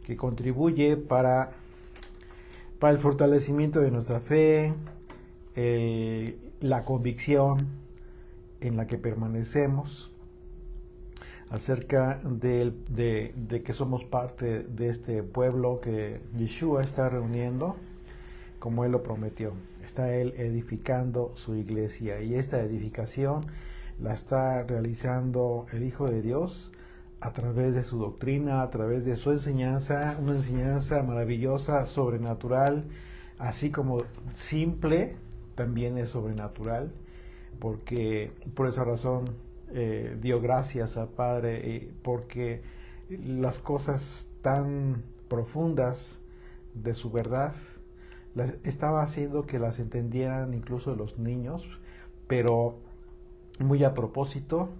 que contribuye para el fortalecimiento de nuestra fe, la convicción en la que permanecemos acerca de que somos parte de este pueblo que Yeshua está reuniendo como Él lo prometió. Está Él edificando su iglesia, y esta edificación la está realizando el Hijo de Dios a través de su doctrina, a través de su enseñanza, una enseñanza maravillosa, sobrenatural, así como simple, también es sobrenatural, porque por esa razón dio gracias al Padre, porque las cosas tan profundas de su verdad estaba haciendo que las entendieran incluso los niños, pero muy a propósito,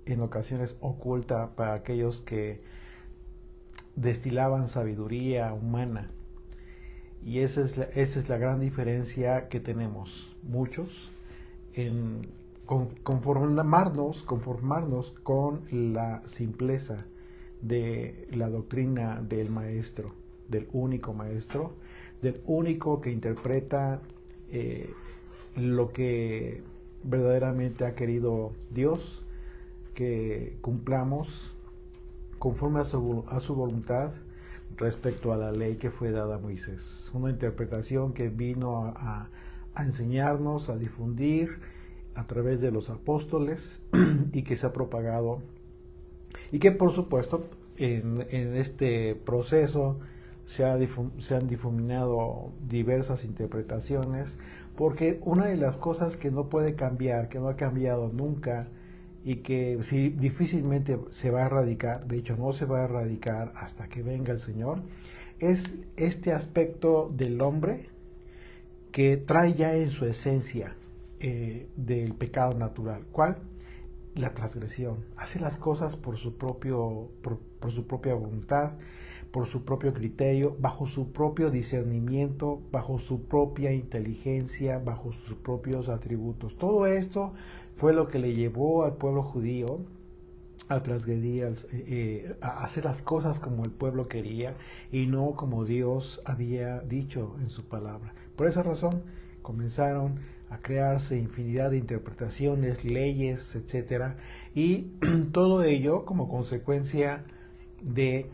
en ocasiones oculta para aquellos que destilaban sabiduría humana. Y esa es la gran diferencia que tenemos muchos en conformarnos con la simpleza de la doctrina del maestro, del único maestro, del único que interpreta lo que verdaderamente ha querido Dios que cumplamos conforme a su voluntad respecto a la ley que fue dada a Moisés. Una interpretación que vino a enseñarnos, a difundir a través de los apóstoles y que se ha propagado, y que por supuesto en este proceso se han difuminado diversas interpretaciones, porque una de las cosas que no puede cambiar, que no ha cambiado nunca, y que sí, difícilmente se va a erradicar, de hecho no se va a erradicar hasta que venga el Señor, es este aspecto del hombre que trae ya en su esencia del pecado natural. ¿Cuál? La transgresión. Hace las cosas por su propia voluntad, por su propio criterio, bajo su propio discernimiento, bajo su propia inteligencia, bajo sus propios atributos. Todo esto fue lo que le llevó al pueblo judío a transgredir, a hacer las cosas como el pueblo quería y no como Dios había dicho en su palabra. Por esa razón comenzaron a crearse infinidad de interpretaciones, leyes, etcétera, y todo ello como consecuencia de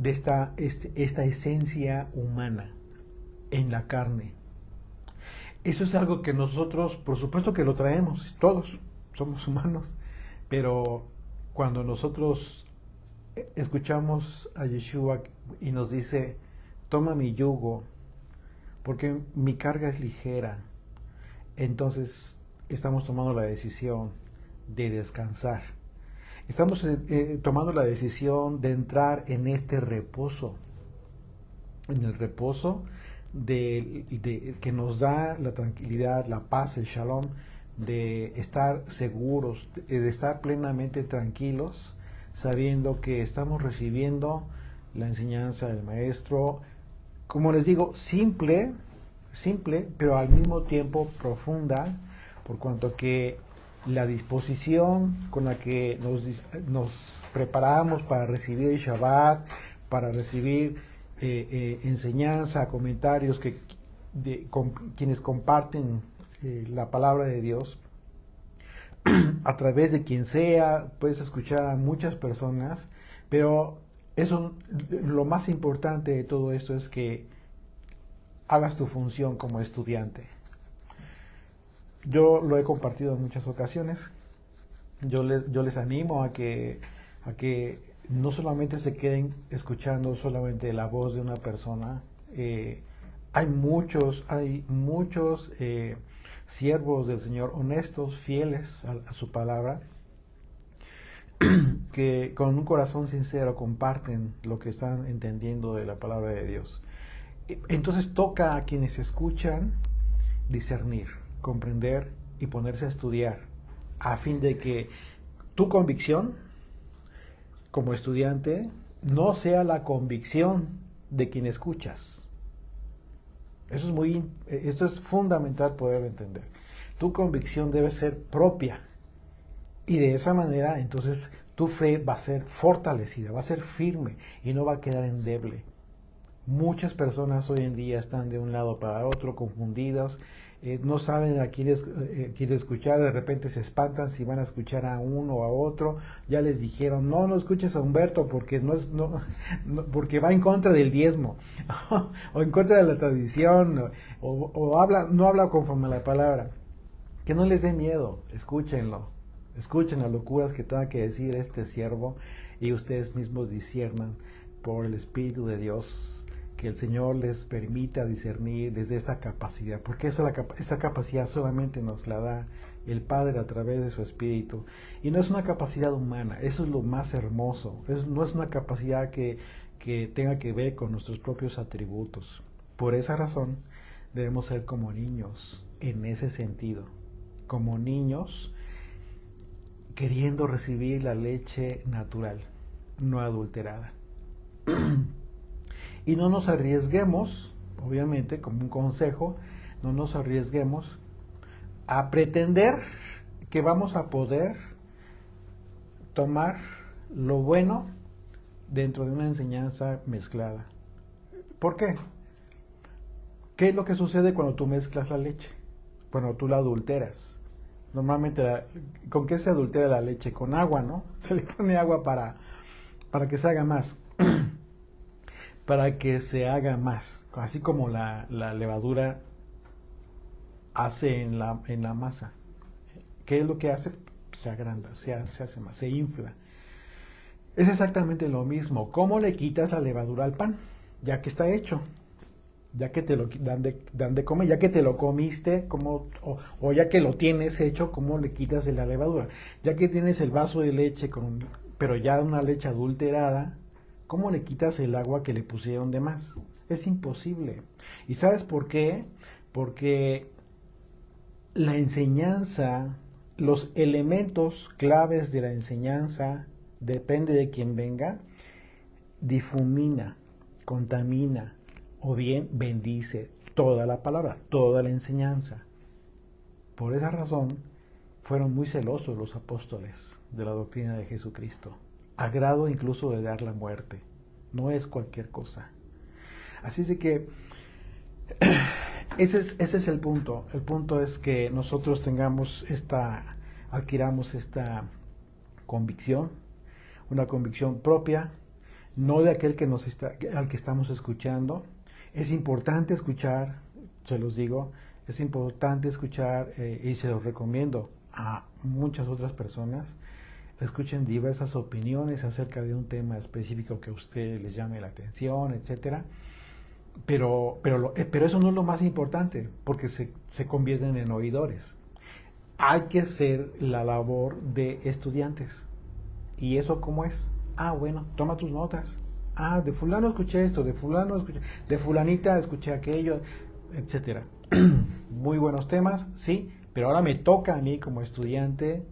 esta esencia humana en la carne. Eso es algo que nosotros, por supuesto que lo traemos, todos somos humanos, pero cuando nosotros escuchamos a Yeshua y nos dice, toma mi yugo, porque mi carga es ligera, entonces estamos tomando la decisión de descansar. Estamos tomando la decisión de entrar en este reposo, en el reposo que nos da la tranquilidad, la paz, el shalom, de estar seguros, de estar plenamente tranquilos, sabiendo que estamos recibiendo la enseñanza del Maestro, como les digo, simple, pero al mismo tiempo profunda, por cuanto que la disposición con la que nos preparamos para recibir el Shabbat, para recibir enseñanza, comentarios con quienes comparten la palabra de Dios, a través de quien sea, puedes escuchar a muchas personas, pero lo más importante de todo esto es que hagas tu función como estudiante. Yo lo he compartido en muchas ocasiones. Yo les animo a que no solamente se queden escuchando solamente la voz de una persona. Hay muchos siervos del Señor, honestos, fieles a su palabra, que con un corazón sincero comparten lo que están entendiendo de la palabra de Dios. Entonces toca a quienes escuchan discernir, comprender y ponerse a estudiar, a fin de que tu convicción como estudiante no sea la convicción de quien escuchas. Esto es fundamental poder entender. Tu convicción debe ser propia, y de esa manera entonces tu fe va a ser fortalecida, va a ser firme y no va a quedar endeble. Muchas personas hoy en día están de un lado para otro, confundidos, no saben a quién escuchar, de repente se espantan si van a escuchar a uno o a otro. Ya les dijeron, no escuches a Humberto porque porque va en contra del diezmo o en contra de la tradición no habla conforme a la palabra. Que no les dé miedo, escúchenlo. Escuchen las locuras que tenga que decir este siervo y ustedes mismos disciernan por el Espíritu de Dios, que el Señor les permita discernir desde esa capacidad, porque esa capacidad solamente nos la da el Padre a través de su Espíritu, y no es una capacidad humana, eso es lo más hermoso, no es una capacidad que tenga que ver con nuestros propios atributos. Por esa razón debemos ser como niños en ese sentido, como niños queriendo recibir la leche natural, no adulterada. Y no nos arriesguemos, obviamente, como un consejo, no nos arriesguemos a pretender que vamos a poder tomar lo bueno dentro de una enseñanza mezclada. ¿Por qué? ¿Qué es lo que sucede cuando tú mezclas la leche? Cuando tú la adulteras. Normalmente, ¿con qué se adultera la leche? Con agua, ¿no? Se le pone agua para que se haga más. Para que se haga más. Así como la levadura hace en la masa. ¿Qué es lo que hace? Se agranda, se hace más, se infla. Es exactamente lo mismo. ¿Cómo le quitas la levadura al pan? Ya que está hecho. Ya que te lo dan de comer, ya que te lo comiste, o ya que lo tienes hecho, ¿cómo le quitas de la levadura? Ya que tienes el vaso de leche, pero ya una leche adulterada, ¿cómo le quitas el agua que le pusieron de más? Es imposible. ¿Y sabes por qué? Porque la enseñanza, los elementos claves de la enseñanza, depende de quién venga, difumina, contamina, o bien bendice toda la palabra, toda la enseñanza. Por esa razón, fueron muy celosos los apóstoles de la doctrina de Jesucristo, a grado incluso de dar la muerte. No es cualquier cosa. Así es de que ese es el punto. El punto es que nosotros adquiramos esta convicción, una convicción propia, no de aquel al que estamos escuchando. Es importante escuchar, se los digo, es importante escuchar y se los recomiendo a muchas otras personas. Escuchen diversas opiniones acerca de un tema específico que a ustedes les llame la atención, etcétera. Pero eso no es lo más importante, porque se convierten en oidores. Hay que hacer la labor de estudiantes. ¿Y eso cómo es? Bueno, toma tus notas. De fulano escuché esto, de fulano escuché, de fulanita escuché aquello, etcétera. Muy buenos temas, sí, pero ahora me toca a mí como estudiante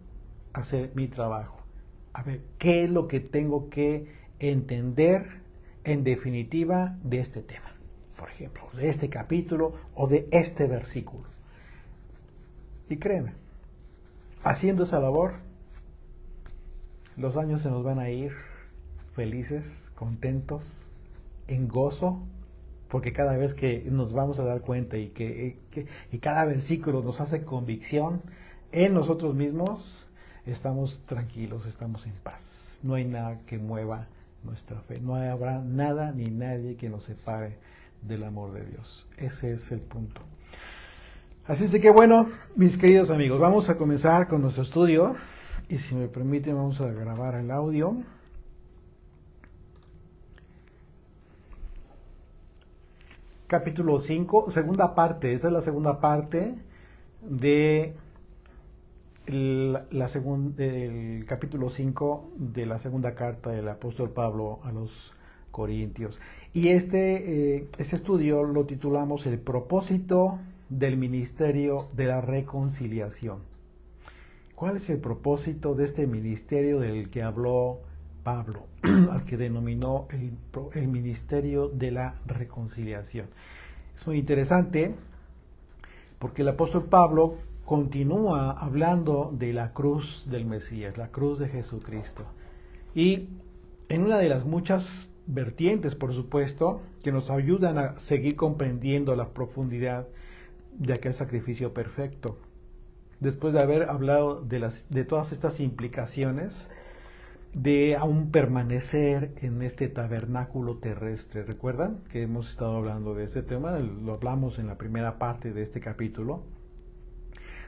hacer mi trabajo. A ver, ¿qué es lo que tengo que entender en definitiva de este tema? Por ejemplo, de este capítulo o de este versículo. Y créeme, haciendo esa labor, los años se nos van a ir felices, contentos, en gozo, porque cada vez que nos vamos a dar cuenta y que cada versículo nos hace convicción en nosotros mismos, estamos tranquilos, estamos en paz. No hay nada que mueva nuestra fe. No habrá nada ni nadie que nos separe del amor de Dios. Ese es el punto. Así es de que bueno, mis queridos amigos, vamos a comenzar con nuestro estudio. Y si me permiten, vamos a grabar el audio. Capítulo 5, segunda parte. Esa es la segunda parte de del capítulo 5 de la segunda carta del apóstol Pablo a los Corintios. Y este estudio lo titulamos El propósito del ministerio de la reconciliación. ¿Cuál es el propósito de este ministerio del que habló Pablo, al que denominó el ministerio de la reconciliación? Es muy interesante porque el apóstol Pablo continúa hablando de la cruz del Mesías, la cruz de Jesucristo. Y en una de las muchas vertientes, por supuesto, que nos ayudan a seguir comprendiendo la profundidad de aquel sacrificio perfecto. Después de haber hablado de todas estas implicaciones, de aún permanecer en este tabernáculo terrestre. ¿Recuerdan que hemos estado hablando de este tema? Lo hablamos en la primera parte de este capítulo,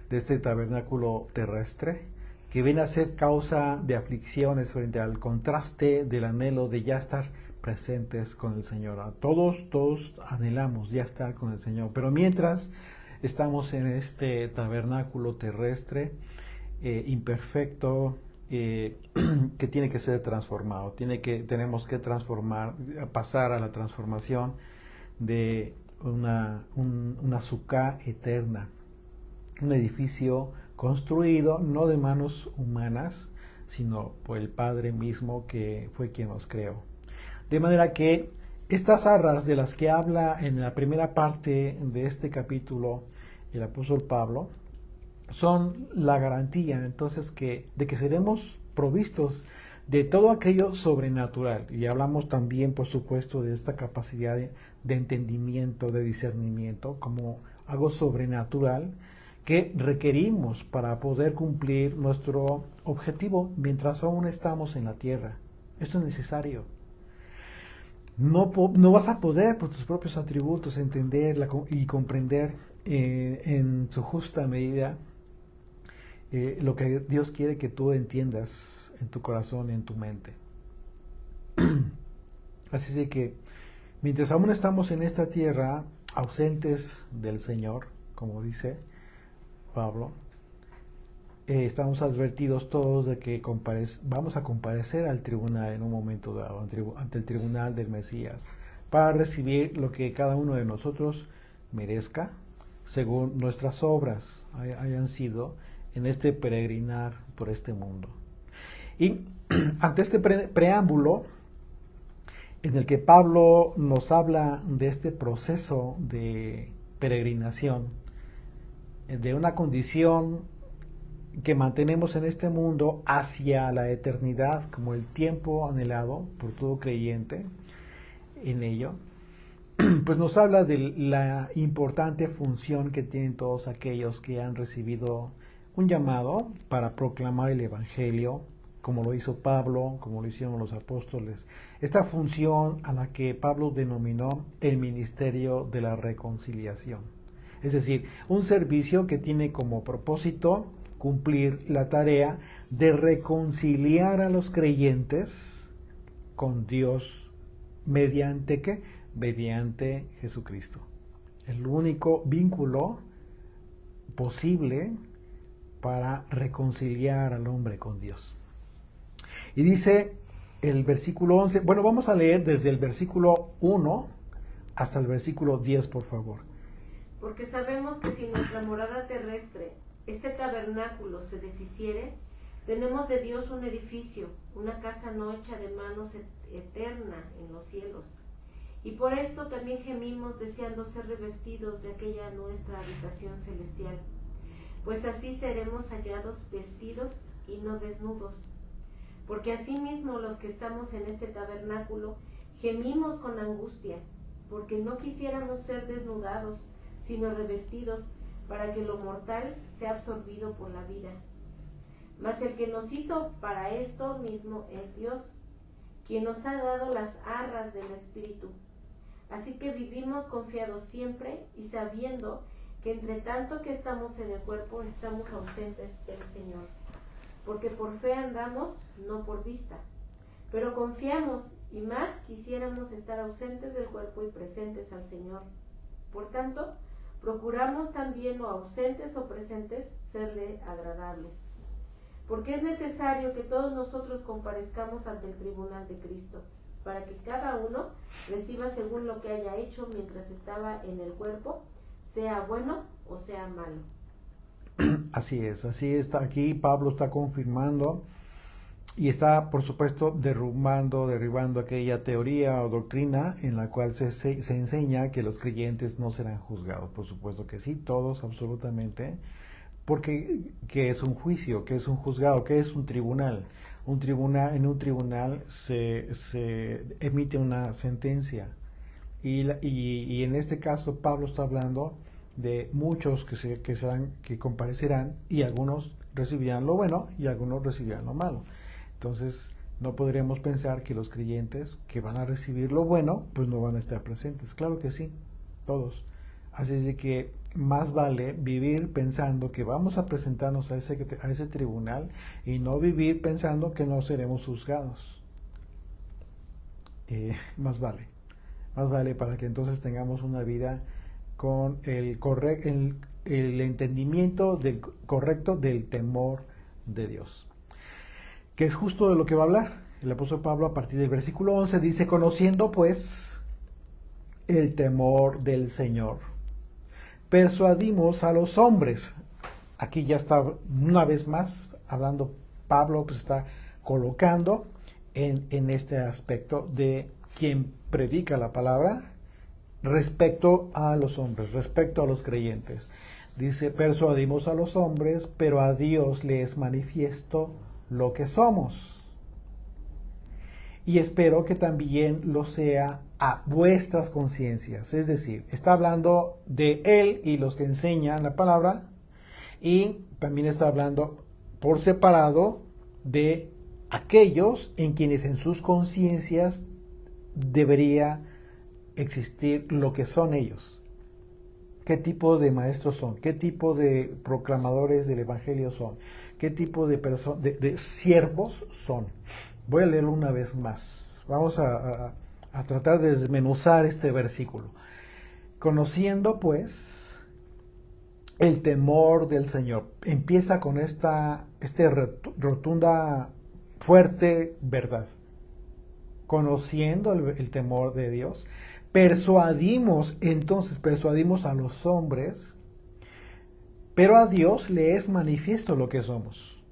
de este tabernáculo terrestre, que viene a ser causa de aflicciones frente al contraste del anhelo de ya estar presentes con el Señor. Todos anhelamos ya estar con el Señor, pero mientras estamos en este tabernáculo terrestre imperfecto, que tiene que ser transformado, tenemos que pasar a la transformación de una sucá eterna, un edificio construido no de manos humanas, sino por el Padre mismo, que fue quien nos creó. De manera que estas arras de las que habla en la primera parte de este capítulo el apóstol Pablo son la garantía entonces de que seremos provistos de todo aquello sobrenatural. Y hablamos también, por supuesto, de esta capacidad de entendimiento, de discernimiento, como algo sobrenatural que requerimos para poder cumplir nuestro objetivo mientras aún estamos en la tierra. Esto es necesario. No vas a poder por tus propios atributos entender y comprender en su justa medida lo que Dios quiere que tú entiendas en tu corazón y en tu mente. Así que mientras aún estamos en esta tierra, ausentes del Señor, como dice Pablo, estamos advertidos todos de que vamos a comparecer al tribunal en un momento dado, ante el tribunal del Mesías, para recibir lo que cada uno de nosotros merezca, según nuestras obras hayan sido en este peregrinar por este mundo. Y ante este preámbulo, en el que Pablo nos habla de este proceso de peregrinación, de una condición que mantenemos en este mundo hacia la eternidad, como el tiempo anhelado por todo creyente en ello, pues nos habla de la importante función que tienen todos aquellos que han recibido un llamado para proclamar el Evangelio, como lo hizo Pablo, como lo hicieron los apóstoles. Esta función a la que Pablo denominó el ministerio de la reconciliación. Es decir, un servicio que tiene como propósito cumplir la tarea de reconciliar a los creyentes con Dios. ¿Mediante qué? Mediante Jesucristo. El único vínculo posible para reconciliar al hombre con Dios. Y dice el versículo 11, bueno, vamos a leer desde el versículo 1 hasta el versículo 10, por favor. Porque sabemos que si nuestra morada terrestre, este tabernáculo, se deshiciere, tenemos de Dios un edificio, una casa no hecha de manos, eterna en los cielos. Y por esto también gemimos deseando ser revestidos de aquella nuestra habitación celestial, pues así seremos hallados vestidos y no desnudos. Porque asimismo los que estamos en este tabernáculo gemimos con angustia, porque no quisiéramos ser desnudados, sino revestidos, para que lo mortal sea absorbido por la vida. Mas el que nos hizo para esto mismo es Dios, quien nos ha dado las arras del Espíritu. Así que vivimos confiados siempre y sabiendo que entre tanto que estamos en el cuerpo estamos ausentes del Señor. Porque por fe andamos, no por vista. Pero confiamos y más quisiéramos estar ausentes del cuerpo y presentes al Señor. Por tanto, procuramos también, o ausentes o presentes, serle agradables. Porque es necesario que todos nosotros comparezcamos ante el tribunal de Cristo, para que cada uno reciba según lo que haya hecho mientras estaba en el cuerpo, sea bueno o sea malo. Así está aquí Pablo está confirmando y está, por supuesto, derribando aquella teoría o doctrina en la cual se enseña que los creyentes no serán juzgados. Por supuesto que sí, todos, absolutamente, porque ¿qué es un juicio? ¿Qué es un juzgado? ¿Qué es un tribunal? En un tribunal se emite una sentencia. Y en este caso Pablo está hablando de muchos que comparecerán, y algunos recibirán lo bueno y algunos recibirán lo malo. Entonces no podríamos pensar que los creyentes que van a recibir lo bueno pues no van a estar presentes. Claro que sí, todos. Así es de que más vale vivir pensando que vamos a presentarnos a ese tribunal, y no vivir pensando que no seremos juzgados. Más vale para que entonces tengamos una vida con el entendimiento correcto del temor de Dios, que es justo de lo que va a hablar el apóstol Pablo a partir del versículo 11. Dice: conociendo pues el temor del Señor, persuadimos a los hombres. Aquí ya está una vez más hablando Pablo, que se está colocando en este aspecto de quien predica la palabra respecto a los hombres, respecto a los creyentes. Dice: persuadimos a los hombres, pero a Dios le es manifiesto lo que somos. Y espero que también lo sea a vuestras conciencias. Es decir, está hablando de él y los que enseñan la palabra, y también está hablando por separado de aquellos en quienes en sus conciencias debería existir lo que son ellos. ¿Qué tipo de maestros son? ¿Qué tipo de proclamadores del evangelio son? ¿Qué tipo de siervos son? Voy a leerlo una vez más. Vamos a tratar de desmenuzar este versículo. Conociendo pues el temor del Señor. Empieza con esta rotunda, fuerte verdad. Conociendo el temor de Dios, persuadimos a los hombres, pero a Dios le es manifiesto lo que somos.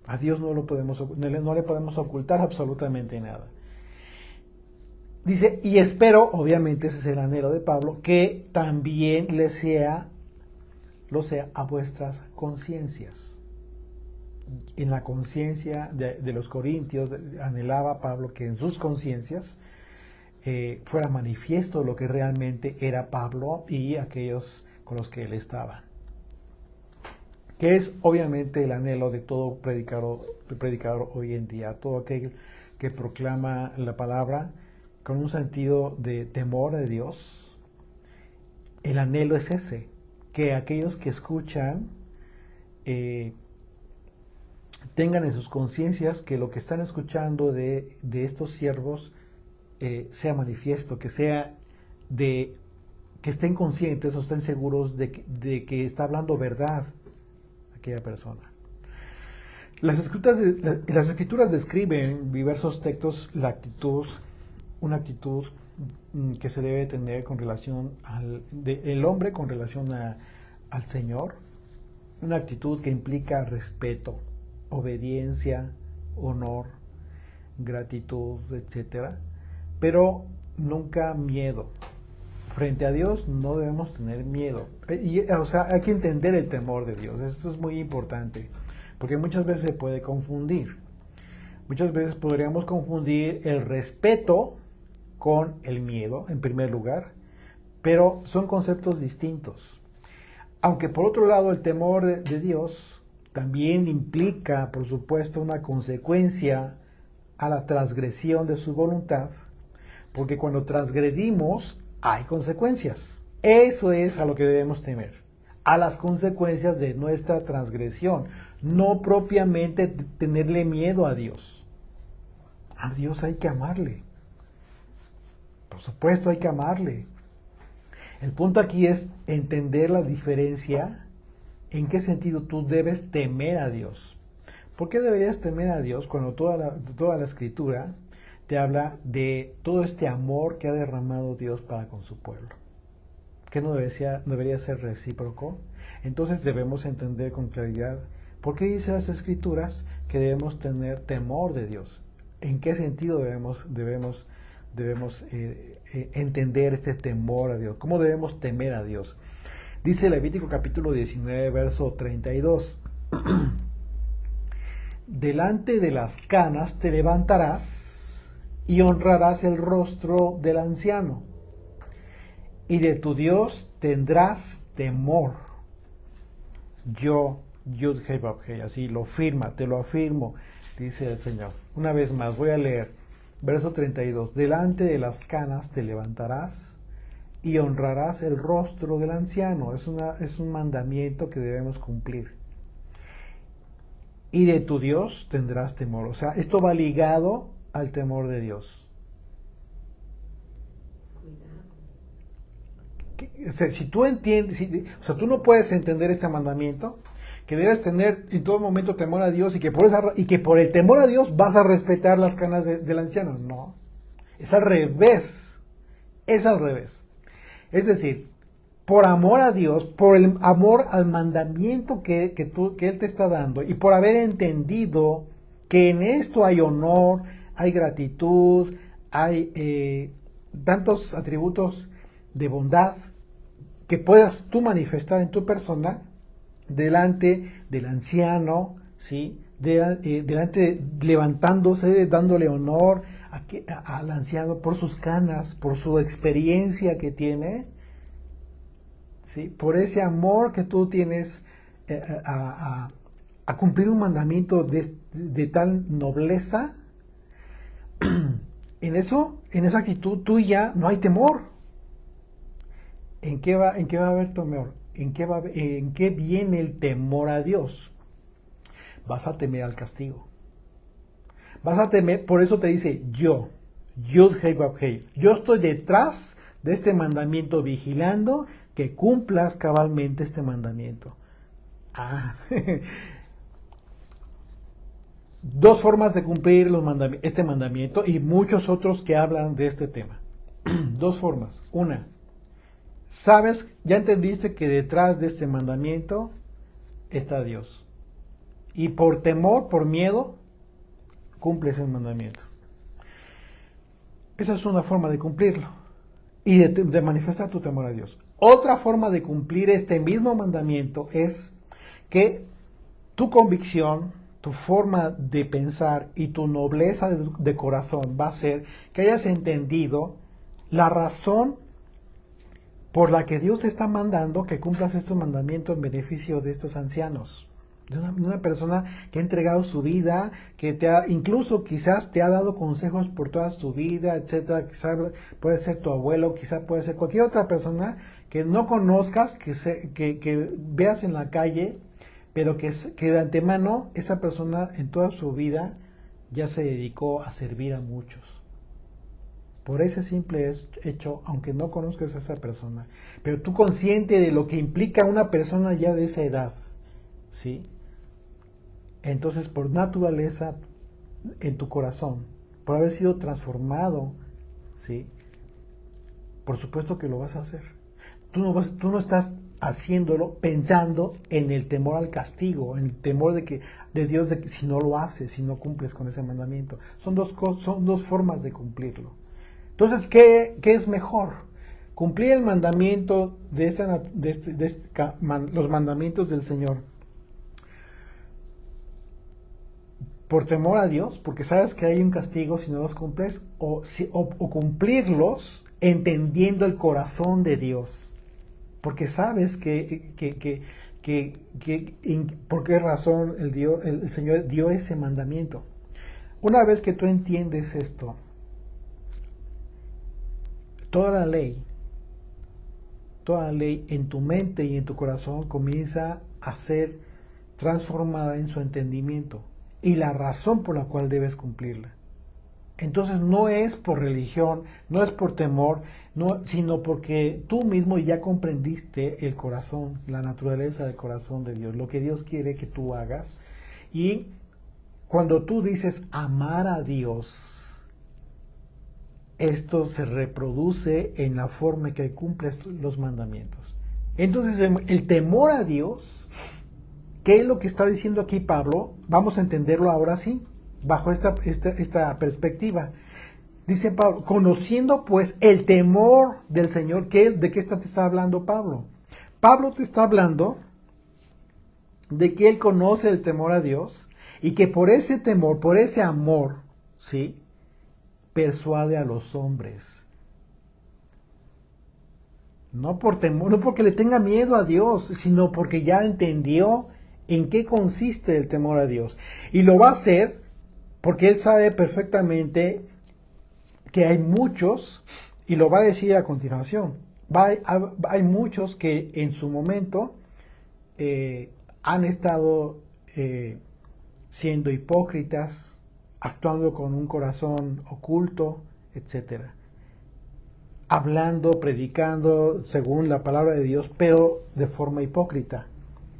A Dios no le podemos ocultar absolutamente nada. Dice: y espero, obviamente ese es el anhelo de Pablo, que también lo sea a vuestras conciencias. En la conciencia de los corintios anhelaba Pablo que en sus conciencias fuera manifiesto lo que realmente era Pablo y aquellos con los que él estaba, que es obviamente el anhelo de todo predicador hoy en día, todo aquel que proclama la palabra con un sentido de temor de Dios. El anhelo es ese, que aquellos que escuchan tengan en sus conciencias que lo que están escuchando de estos siervos sea manifiesto, que estén conscientes o estén seguros de que está hablando verdad aquella persona. Las escrituras describen diversos textos una actitud que se debe tener con relación el hombre con relación al Señor, una actitud que implica respeto, obediencia, honor, gratitud, etcétera, pero nunca miedo. Frente a Dios no debemos tener miedo. Hay que entender el temor de Dios. Esto es muy importante, porque muchas veces se puede confundir. Muchas veces podríamos confundir el respeto con el miedo, en primer lugar, pero son conceptos distintos. Aunque por otro lado el temor de Dios también implica, por supuesto, una consecuencia a la transgresión de su voluntad, porque cuando transgredimos hay consecuencias. Eso es a lo que debemos temer, a las consecuencias de nuestra transgresión, no propiamente tenerle miedo a Dios. A Dios hay que amarle. Por supuesto hay que amarle. El punto aquí es entender la diferencia, en qué sentido tú debes temer a Dios. ¿Por qué deberías temer a Dios cuando toda la Escritura te habla de todo este amor que ha derramado Dios para con su pueblo? ¿Qué no debería ser recíproco? Entonces debemos entender con claridad por qué dice las Escrituras que debemos tener temor de Dios. ¿En qué sentido debemos entender este temor a Dios? ¿Cómo debemos temer a Dios? Dice Levítico capítulo 19, verso 32. delante de las canas te levantarás y honrarás el rostro del anciano, y de tu Dios tendrás temor. Yo, Yud Hei Vav Hei, así lo firma, te lo afirmo, dice el Señor. Una vez más, voy a leer, verso 32. Delante de las canas te levantarás y honrarás el rostro del anciano. Es un mandamiento que debemos cumplir. Y de tu Dios tendrás temor. O sea, esto va ligado al temor de Dios. O sea, si tú entiendes, o sea, tú no puedes entender este mandamiento, que debes tener en todo momento temor a Dios y que por el temor a Dios vas a respetar las canas del anciano. No, es al revés. Es al revés. Es decir, por amor a Dios, por el amor al mandamiento que Él te está dando y por haber entendido que en esto hay honor, hay gratitud, hay tantos atributos de bondad que puedas tú manifestar en tu persona delante del anciano, ¿sí? Delante, levantándose, dándole honor al anciano por sus canas, por su experiencia que tiene, ¿sí? Por ese amor que tú tienes a cumplir un mandamiento de tal nobleza. En esa actitud tuya no hay temor. ¿En qué va a haber temor? ¿En qué viene el temor a Dios? Vas a temer al castigo. Vas a temer, por eso te dice yo, Yud Hei Vav Hei. Yo estoy detrás de este mandamiento vigilando que cumplas cabalmente este mandamiento. Dos formas de cumplir este mandamiento y muchos otros que hablan de este tema. Dos formas. Una, sabes, ya entendiste que detrás de este mandamiento está Dios. Y por temor, por miedo, cumples el mandamiento. Esa es una forma de cumplirlo y de manifestar tu temor a Dios. Otra forma de cumplir este mismo mandamiento es que tu convicción, tu forma de pensar y tu nobleza de corazón va a ser que hayas entendido la razón por la que Dios te está mandando que cumplas estos mandamientos en beneficio de estos ancianos. De una persona que ha entregado su vida, que incluso quizás te ha dado consejos por toda su vida, etcétera. Quizás puede ser tu abuelo, quizás puede ser cualquier otra persona que no conozcas, que veas en la calle, pero que de antemano esa persona en toda su vida ya se dedicó a servir a muchos. Por ese simple hecho, aunque no conozcas a esa persona, pero tú consciente de lo que implica una persona ya de esa edad, ¿sí? Entonces, por naturaleza, en tu corazón, por haber sido transformado, ¿sí? Por supuesto que lo vas a hacer. Tú no estás haciéndolo pensando en el temor al castigo, en el temor de Dios de que si no lo haces, si no cumples con ese mandamiento. Son dos formas de cumplirlo. Entonces, ¿qué es mejor? Cumplir el mandamiento los mandamientos del Señor por temor a Dios, porque sabes que hay un castigo si no los cumples, o cumplirlos entendiendo el corazón de Dios, porque sabes por qué razón el Señor dio ese mandamiento. Una vez que tú entiendes esto, toda la ley en tu mente y en tu corazón comienza a ser transformada en su entendimiento y la razón por la cual debes cumplirla. Entonces no es por religión, no es por temor, sino porque tú mismo ya comprendiste el corazón, la naturaleza del corazón de Dios, lo que Dios quiere que tú hagas. Y cuando tú dices amar a Dios, esto se reproduce en la forma que cumples los mandamientos. Entonces el temor a Dios, ¿qué es lo que está diciendo aquí Pablo? Vamos a entenderlo ahora sí, bajo esta perspectiva. Dice Pablo, conociendo pues el temor del Señor, ¿de qué te está hablando Pablo? Pablo te está hablando de que él conoce el temor a Dios Y que por ese temor, por ese amor, ¿sí?, persuade a los hombres. No por temor, no porque le tenga miedo a Dios, sino porque ya entendió en qué consiste el temor a Dios. Y lo va a hacer porque él sabe perfectamente que hay muchos, y lo va a decir a continuación, hay muchos que en su momento han estado siendo hipócritas, actuando con un corazón oculto, etcétera, hablando, predicando según la palabra de Dios, pero de forma hipócrita.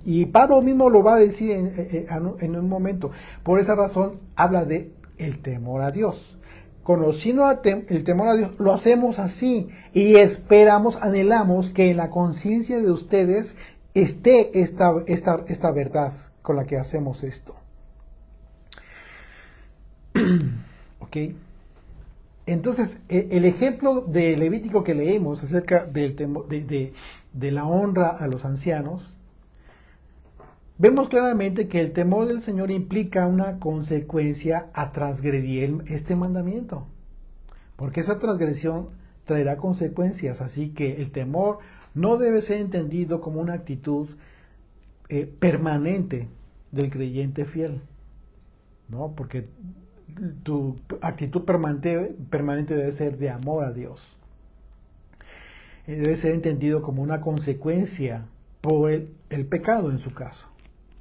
Y Pablo mismo lo va a decir en un momento. Por esa razón habla de el temor a Dios. Conociendo el temor a Dios, lo hacemos así y esperamos, anhelamos que en la conciencia de ustedes esté esta verdad con la que hacemos esto. ¿Ok? Entonces, el ejemplo de Levítico que leemos acerca del de la honra a los ancianos, vemos claramente que el temor del Señor implica una consecuencia a transgredir este mandamiento, porque esa transgresión traerá consecuencias, así que el temor no debe ser entendido como una actitud permanente del creyente fiel, ¿no? Porque tu actitud permanente debe ser de amor a Dios. Debe ser entendido como una consecuencia por el pecado en su caso.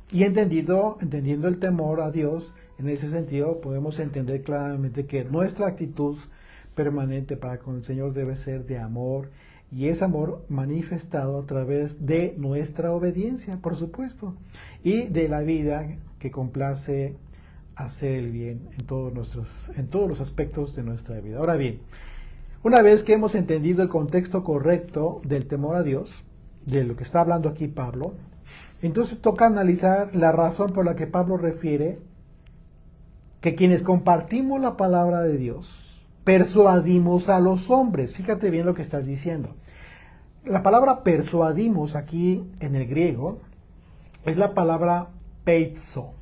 Y entendiendo el temor a Dios, en ese sentido podemos entender claramente que nuestra actitud permanente para con el Señor debe ser de amor, y es amor manifestado a través de nuestra obediencia, por supuesto, y de la vida que complace hacer el bien en todos los aspectos de nuestra vida. Ahora bien, una vez que hemos entendido el contexto correcto del temor a Dios, de lo que está hablando aquí Pablo, entonces toca analizar la razón por la que Pablo refiere que quienes compartimos la palabra de Dios persuadimos a los hombres. Fíjate bien lo que está diciendo. La palabra persuadimos aquí en el griego es la palabra peizo,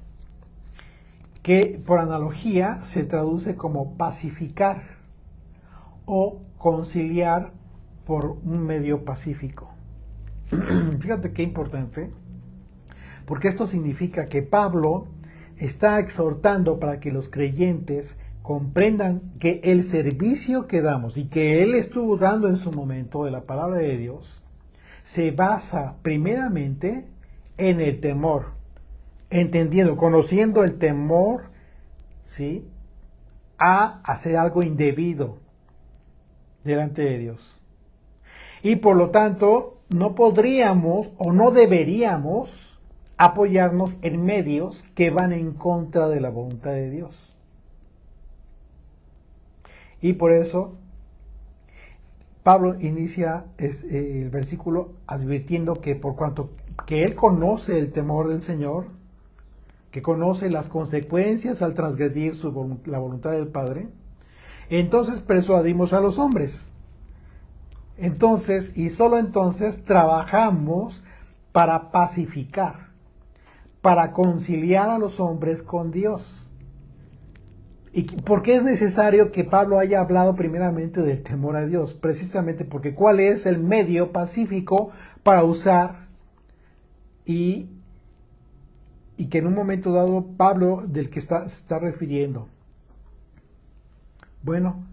que por analogía se traduce como pacificar o conciliar por un medio pacífico. Fíjate qué importante, porque esto significa que Pablo está exhortando para que los creyentes comprendan que el servicio que damos y que él estuvo dando en su momento de la palabra de Dios se basa primeramente en el temor, entendiendo, conociendo el temor, ¿sí?, a hacer algo indebido delante de Dios. Y por lo tanto, no podríamos o no deberíamos apoyarnos en medios que van en contra de la voluntad de Dios. Y por eso Pablo inicia el versículo advirtiendo que por cuanto que él conoce el temor del Señor, que conoce las consecuencias al transgredir la voluntad del Padre, entonces persuadimos a los hombres. Entonces, y solo entonces, trabajamos para pacificar, para conciliar a los hombres con Dios. ¿Y por qué es necesario que Pablo haya hablado primeramente del temor a Dios? Precisamente porque ¿cuál es el medio pacífico para usar y que en un momento dado Pablo del que se está refiriendo? Bueno,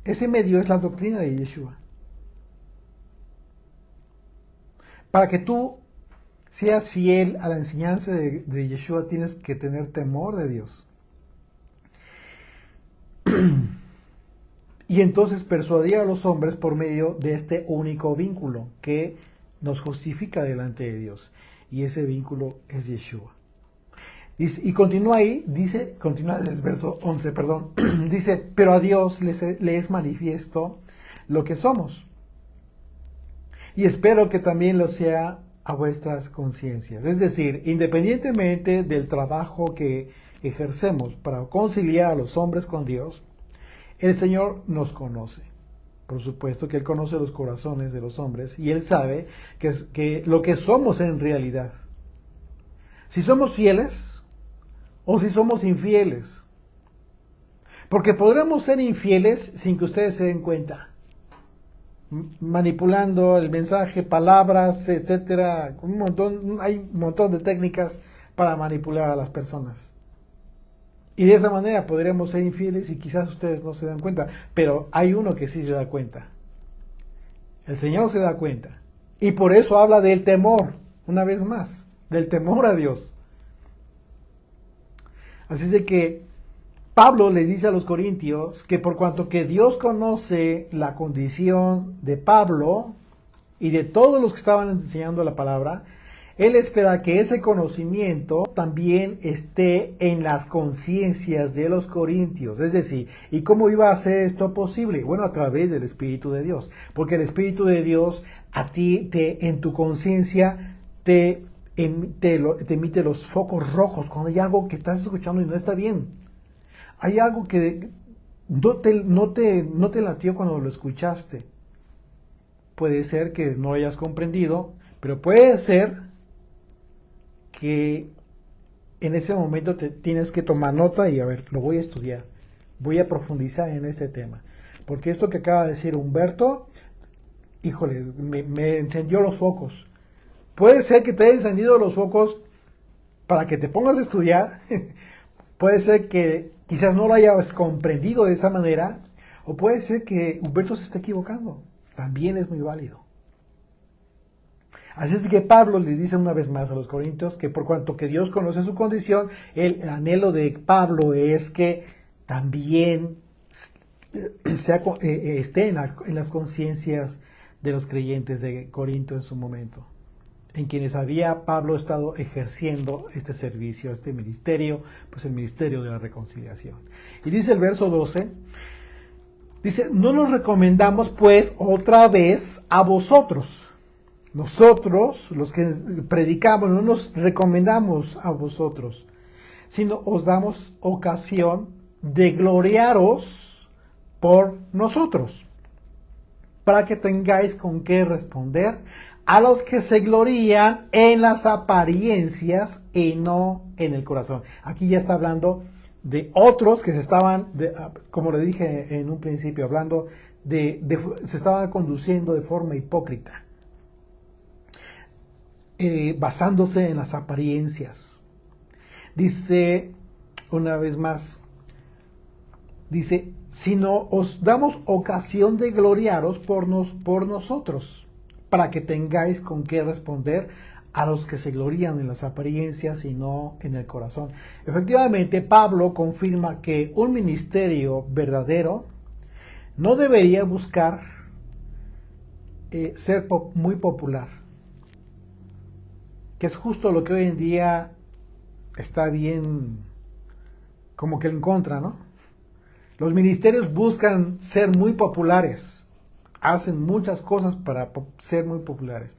ese medio es la doctrina de Yeshua. Para que tú seas fiel a la enseñanza de Yeshua, tienes que tener temor de Dios. Y entonces persuadir a los hombres por medio de este único vínculo que nos justifica delante de Dios. Y ese vínculo es Yeshua. Y continúa ahí, continúa en el verso 11, dice, pero a Dios le es manifiesto lo que somos. Y espero que también lo sea a vuestras conciencias. Es decir, independientemente del trabajo que ejercemos para conciliar a los hombres con Dios, el Señor nos conoce. Por supuesto que Él conoce los corazones de los hombres y Él sabe que lo que somos en realidad. Si somos fieles o si somos infieles. Porque podremos ser infieles sin que ustedes se den cuenta. Manipulando el mensaje, palabras, etcétera. Hay un montón de técnicas para manipular a las personas. Y de esa manera podremos ser infieles y quizás ustedes no se dan cuenta. Pero hay uno que sí se da cuenta. El Señor se da cuenta. Y por eso habla del temor, una vez más, del temor a Dios. Así es de que Pablo les dice a los corintios que por cuanto que Dios conoce la condición de Pablo y de todos los que estaban enseñando la palabra, Él espera que ese conocimiento también esté en las conciencias de los corintios. Es decir, ¿y cómo iba a ser esto posible? Bueno, a través del Espíritu de Dios. Porque el Espíritu de Dios a ti, en tu conciencia, te emite los focos rojos cuando hay algo que estás escuchando y no está bien. Hay algo que no te latió cuando lo escuchaste. Puede ser que no lo hayas comprendido, pero puede ser que en ese momento te tienes que tomar nota y a ver, lo voy a estudiar. Voy a profundizar en este tema. Porque esto que acaba de decir Humberto, híjole, me encendió los focos. Puede ser que te haya encendido los focos para que te pongas a estudiar. Puede ser que quizás no lo hayas comprendido de esa manera, o puede ser que Humberto se esté equivocando. También es muy válido. Así es que Pablo le dice una vez más a los corintios que por cuanto que Dios conoce su condición, el anhelo de Pablo es que también esté en las conciencias de los creyentes de Corinto en su momento, en quienes había Pablo estado ejerciendo este servicio, este ministerio, pues el ministerio de la reconciliación. Y dice el verso 12, dice, no nos recomendamos pues otra vez a vosotros. Nosotros, los que predicamos, no nos recomendamos a vosotros, sino os damos ocasión de gloriaros por nosotros, para que tengáis con qué responder a los que se glorían en las apariencias y no en el corazón. Aquí ya está hablando de otros que se estaban, como le dije en un principio, hablando se estaban conduciendo de forma hipócrita, basándose en las apariencias. Dice, una vez más, dice, sino os damos ocasión de gloriaros por nosotros, para que tengáis con qué responder a los que se glorían en las apariencias y no en el corazón. Efectivamente, Pablo confirma que un ministerio verdadero no debería buscar ser muy popular, que es justo lo que hoy en día está bien como que en contra, ¿no? Los ministerios buscan ser muy populares, hacen muchas cosas para ser muy populares.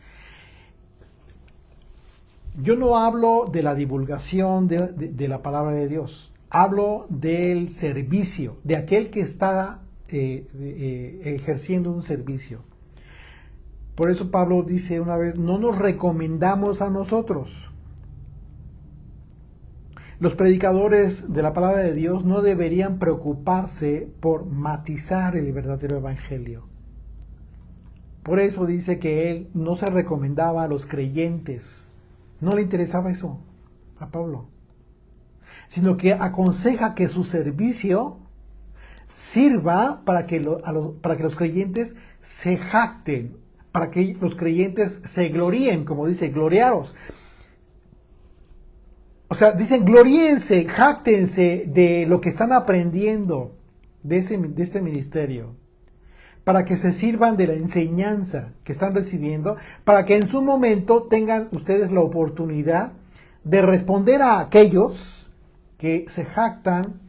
Yo no hablo de la divulgación de la palabra de Dios, hablo del servicio, de aquel que está ejerciendo un servicio. Por eso Pablo dice una vez, no nos recomendamos a nosotros. Los predicadores de la palabra de Dios no deberían preocuparse por matizar el verdadero evangelio. Por eso dice que él no se recomendaba a los creyentes. No le interesaba eso a Pablo, sino que aconseja que su servicio sirva para que los creyentes se jacten, para que los creyentes se gloríen, como dice, gloriaros. O sea, dicen gloríense, jáctense de lo que están aprendiendo de este ministerio, para que se sirvan de la enseñanza que están recibiendo, para que en su momento tengan ustedes la oportunidad de responder a aquellos que se jactan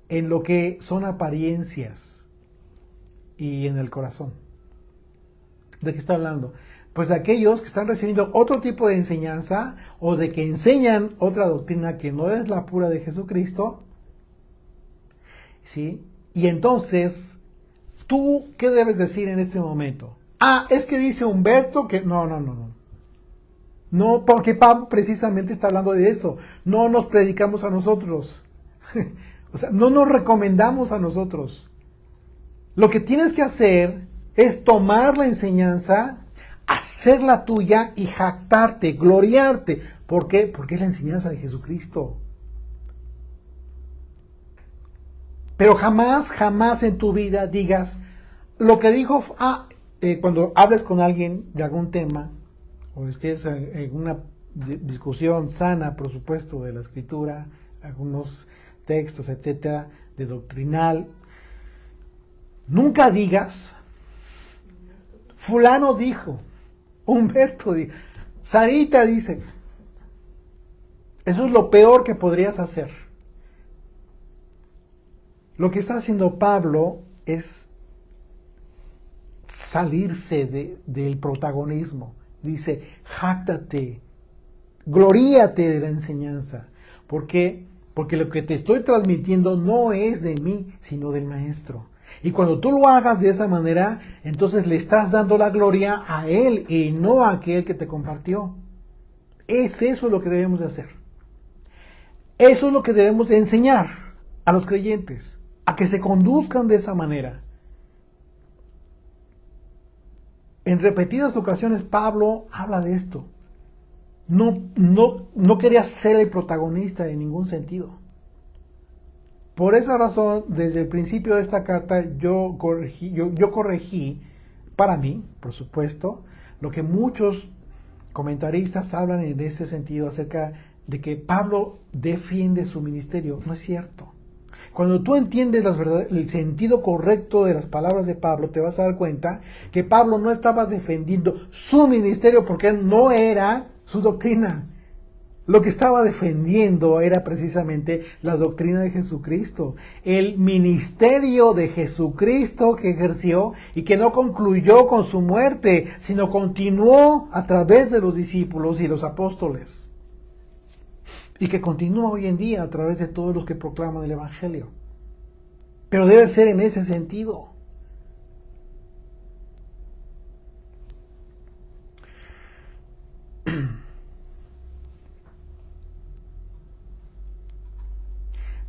en lo que son apariencias y en el corazón. ¿De qué está hablando? Pues de aquellos que están recibiendo otro tipo de enseñanza o de que enseñan otra doctrina que no es la pura de Jesucristo, ¿sí? Y entonces, ¿tú qué debes decir en este momento? Ah, es que dice Humberto que... No. No, porque Pablo precisamente está hablando de eso. No nos predicamos a nosotros. O sea, no nos recomendamos a nosotros. Lo que tienes que hacer es tomar la enseñanza, hacerla tuya y jactarte, gloriarte. ¿Por qué? Porque es la enseñanza de Jesucristo. Pero jamás, jamás en tu vida digas lo que dijo, cuando hables con alguien de algún tema, o estés en una discusión sana, por supuesto, de la escritura, algunos textos, etcétera, de doctrinal, nunca digas, fulano dijo, Humberto dijo, Sarita dice. Eso es lo peor que podrías hacer. Lo que está haciendo Pablo es salirse del protagonismo. Dice, jáctate, gloríate de la enseñanza. ¿Por qué? Porque lo que te estoy transmitiendo no es de mí, sino del maestro. Y cuando tú lo hagas de esa manera, entonces le estás dando la gloria a él y no a aquel que te compartió. Es eso lo que debemos de hacer. Eso es lo que debemos de enseñar a los creyentes, a que se conduzcan de esa manera. En repetidas ocasiones Pablo habla de esto. No quería ser el protagonista en ningún sentido. Por esa razón, desde el principio de esta carta, yo corregí, para mí, por supuesto, lo que muchos comentaristas hablan en este sentido acerca de que Pablo defiende su ministerio. No es cierto. Cuando tú entiendes el sentido correcto de las palabras de Pablo, te vas a dar cuenta que Pablo no estaba defendiendo su ministerio porque no era su doctrina. Lo que estaba defendiendo era precisamente la doctrina de Jesucristo, el ministerio de Jesucristo que ejerció y que no concluyó con su muerte, sino continuó a través de los discípulos y los apóstoles. Y que continúa hoy en día a través de todos los que proclaman el Evangelio. Pero debe ser en ese sentido.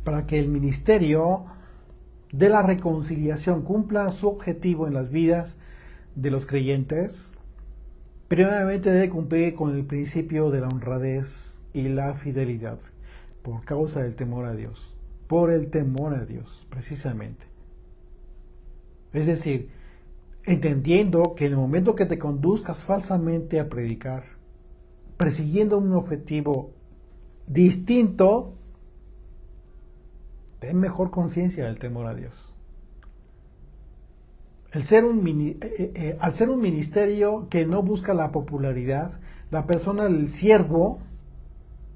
Para que el ministerio de la reconciliación cumpla su objetivo en las vidas de los creyentes, primeramente debe cumplir con el principio de la honradez y la fidelidad, por causa del temor a Dios, por el temor a Dios, precisamente. Es decir, entendiendo que en el momento que te conduzcas falsamente a predicar, persiguiendo un objetivo distinto, ten mejor conciencia del temor a Dios. Al ser un ministerio que no busca la popularidad, la persona, el siervo,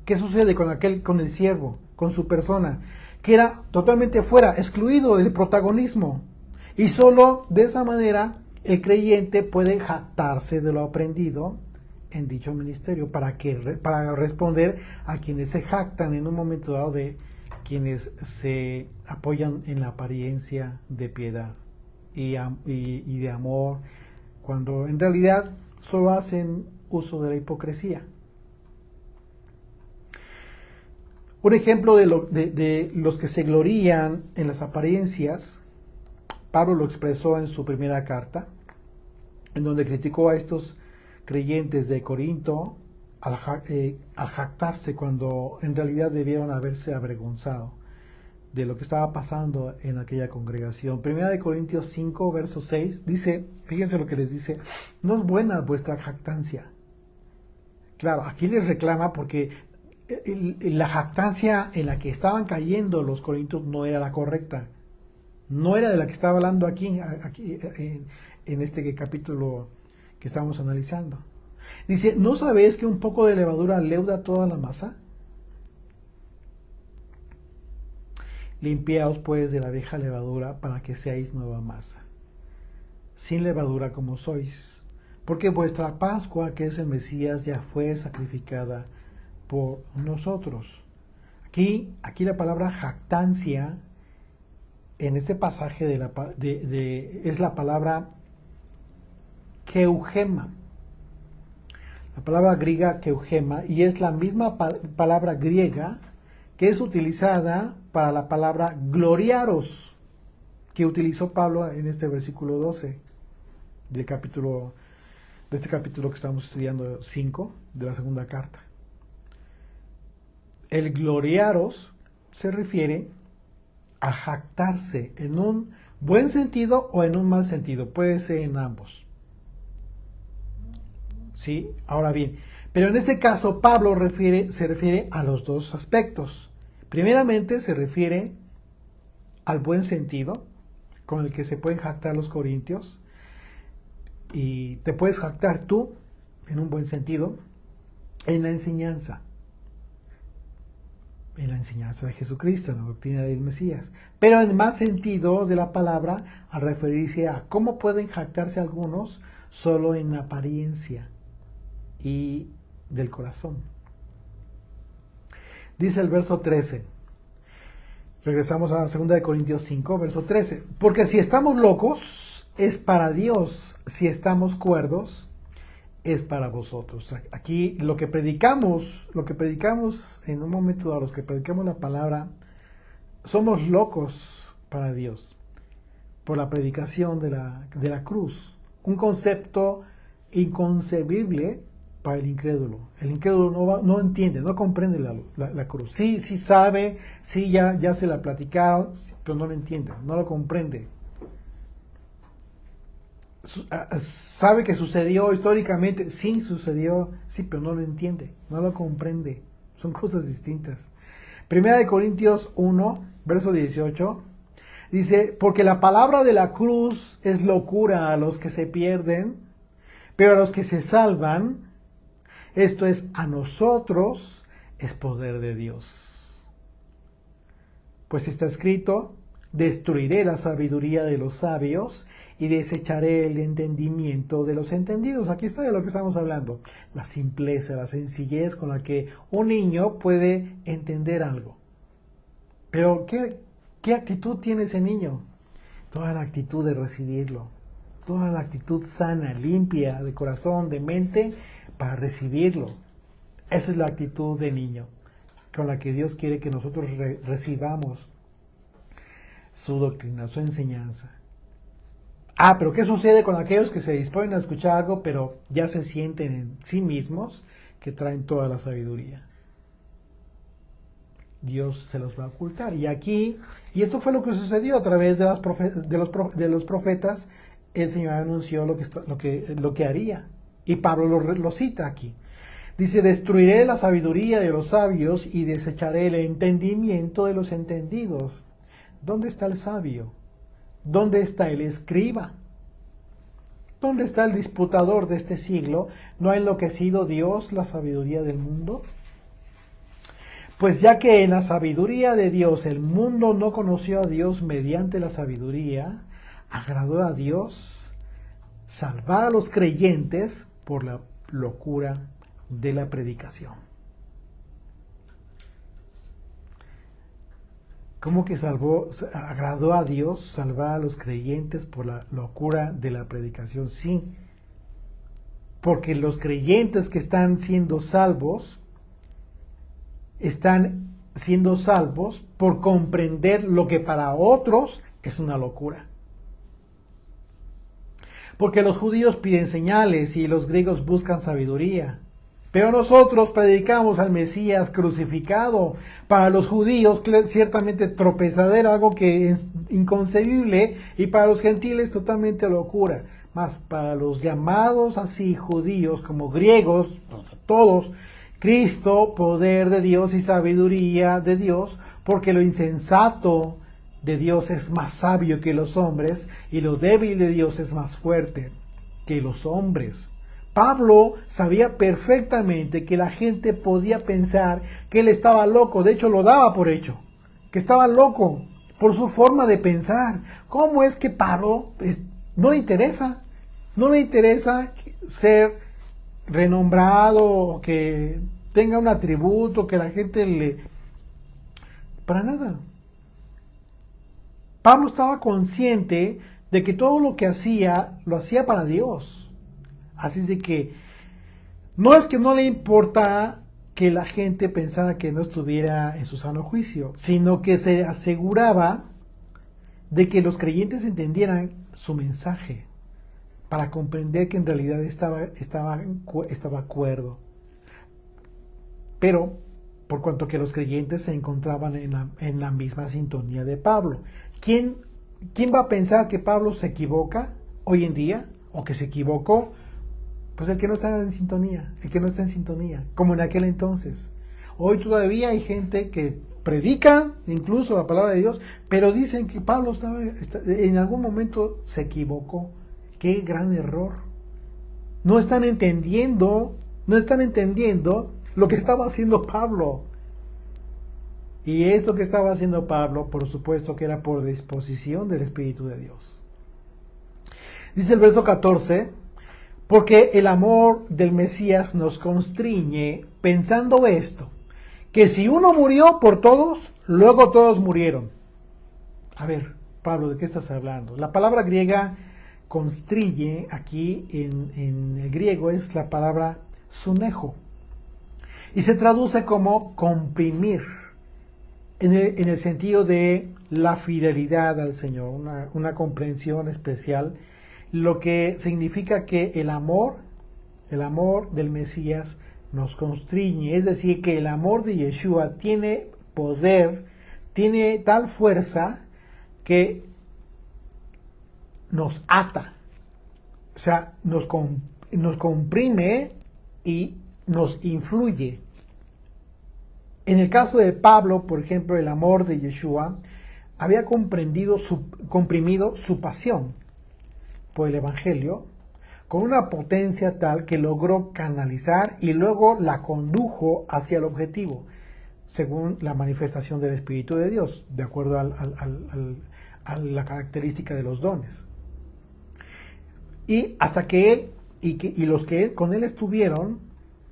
¿qué sucede con el siervo, con su persona? Que era totalmente fuera, excluido del protagonismo. Y solo de esa manera el creyente puede jactarse de lo aprendido en dicho ministerio para responder a quienes se jactan en un momento dado de quienes se apoyan en la apariencia de piedad y de amor, cuando en realidad solo hacen uso de la hipocresía. Un ejemplo de los que se glorían en las apariencias, Pablo lo expresó en su primera carta, en donde criticó a estos creyentes de Corinto al jactarse cuando en realidad debieron haberse avergonzado de lo que estaba pasando en aquella congregación. Primera de Corintios 5, verso 6, dice, fíjense lo que les dice, no es buena vuestra jactancia. Claro, aquí les reclama porque la jactancia en la que estaban cayendo los corintios no era la correcta. No era de la que estaba hablando aquí en este capítulo que estamos analizando. Dice, ¿no sabéis que un poco de levadura leuda toda la masa? Limpiaos pues de la vieja levadura para que seáis nueva masa, sin levadura como sois, porque vuestra Pascua, que es el Mesías, ya fue sacrificada por nosotros. Aquí la palabra jactancia en este pasaje es la palabra keugema. la palabra griega keugema, y es la misma palabra griega que es utilizada para la palabra gloriaros, que utilizó Pablo en este versículo 12 de este capítulo que estamos estudiando, 5, de la segunda carta. El gloriaros se refiere a jactarse en un buen sentido o en un mal sentido. Puede ser en ambos. ¿Sí? Ahora bien, pero en este caso Pablo se refiere a los dos aspectos. Primeramente se refiere al buen sentido con el que se pueden jactar los corintios. Y te puedes jactar tú, en un buen sentido, en la enseñanza de Jesucristo, en la doctrina del Mesías. Pero en el mal sentido de la palabra, al referirse a cómo pueden jactarse algunos solo en apariencia y del corazón. Dice el verso 13. Regresamos a 2 Corintios 5, verso 13. Porque si estamos locos, es para Dios. Si estamos cuerdos, es para vosotros. Aquí lo que predicamos en un momento dado, los que predicamos la palabra, somos locos para Dios por la predicación de la cruz. Un concepto inconcebible para el incrédulo. El incrédulo no entiende, no comprende la cruz. Sí sabe, sí ya se la platicaron, pero no lo entiende, no lo comprende. Sabe que sucedió históricamente, sí sucedió, sí, pero no lo entiende, no lo comprende. Son cosas distintas. 1 Corintios 1, verso 18, dice, porque la palabra de la cruz es locura a los que se pierden, pero a los que se salvan, esto es, a nosotros, es poder de Dios. Pues está escrito, destruiré la sabiduría de los sabios y desecharé el entendimiento de los entendidos. Aquí está de lo que estamos hablando. La simpleza, la sencillez con la que un niño puede entender algo. Pero, ¿qué actitud tiene ese niño? Toda la actitud de recibirlo. Toda la actitud sana, limpia, de corazón, de mente, para recibirlo. Esa es la actitud de niño con la que Dios quiere que nosotros recibamos su doctrina, su enseñanza. Pero ¿qué sucede con aquellos que se disponen a escuchar algo, pero ya se sienten en sí mismos que traen toda la sabiduría? Dios se los va a ocultar. Y esto fue lo que sucedió a través de los profetas. El Señor anunció lo que haría. Y Pablo lo cita aquí. Dice, destruiré la sabiduría de los sabios y desecharé el entendimiento de los entendidos. ¿Dónde está el sabio? ¿Dónde está el escriba? ¿Dónde está el disputador de este siglo? ¿No ha enloquecido Dios la sabiduría del mundo? Pues ya que en la sabiduría de Dios el mundo no conoció a Dios mediante la sabiduría, agradó a Dios salvar a los creyentes por la locura de la predicación. ¿Cómo que agradó a Dios salvar a los creyentes por la locura de la predicación? Sí, porque los creyentes que están siendo salvos por comprender lo que para otros es una locura. Porque los judíos piden señales y los griegos buscan sabiduría. Pero nosotros predicamos al Mesías crucificado. Para los judíos ciertamente tropezadero, algo que es inconcebible, y para los gentiles totalmente locura. Mas para los llamados así judíos como griegos, todos, Cristo, poder de Dios y sabiduría de Dios, porque lo insensato de Dios es más sabio que los hombres, y lo débil de Dios es más fuerte que los hombres. Pablo sabía perfectamente que la gente podía pensar que él estaba loco. De hecho, lo daba por hecho, que estaba loco por su forma de pensar. ¿Cómo es que Pablo no le interesa ser renombrado, que tenga un atributo, que la gente para nada? Pablo estaba consciente de que todo lo que hacía, lo hacía para Dios. Así es de que No es que no le importa que la gente pensara que no estuviera en su sano juicio, sino que se aseguraba de que los creyentes entendieran su mensaje para comprender que en realidad estaba cuerdo. Pero por cuanto que los creyentes se encontraban en la misma sintonía de Pablo. ¿Quién va a pensar que Pablo se equivoca hoy en día? ¿O que se equivocó? Pues el que no está en sintonía, como en aquel entonces. Hoy todavía hay gente que predica incluso la palabra de Dios, pero dicen que Pablo en algún momento se equivocó. ¡Qué gran error! No están entendiendo lo que estaba haciendo Pablo. Y esto que estaba haciendo Pablo, por supuesto que era por disposición del Espíritu de Dios. Dice el verso 14, porque el amor del Mesías nos constriñe pensando esto, que si uno murió por todos, luego todos murieron. A ver, Pablo, ¿de qué estás hablando? La palabra griega constriñe aquí en el griego es la palabra sunejo y se traduce como comprimir en el sentido de la fidelidad al Señor, una comprensión especial, lo que significa que el amor del Mesías nos constriñe, es decir, que el amor de Yeshua tiene poder, tiene tal fuerza que nos ata, o sea, nos comprime y nos influye. En el caso de Pablo, por ejemplo, el amor de Yeshua había comprimido su pasión por el Evangelio con una potencia tal que logró canalizar y luego la condujo hacia el objetivo, según la manifestación del Espíritu de Dios, de acuerdo a la característica de los dones. Y hasta que él y los que con él estuvieron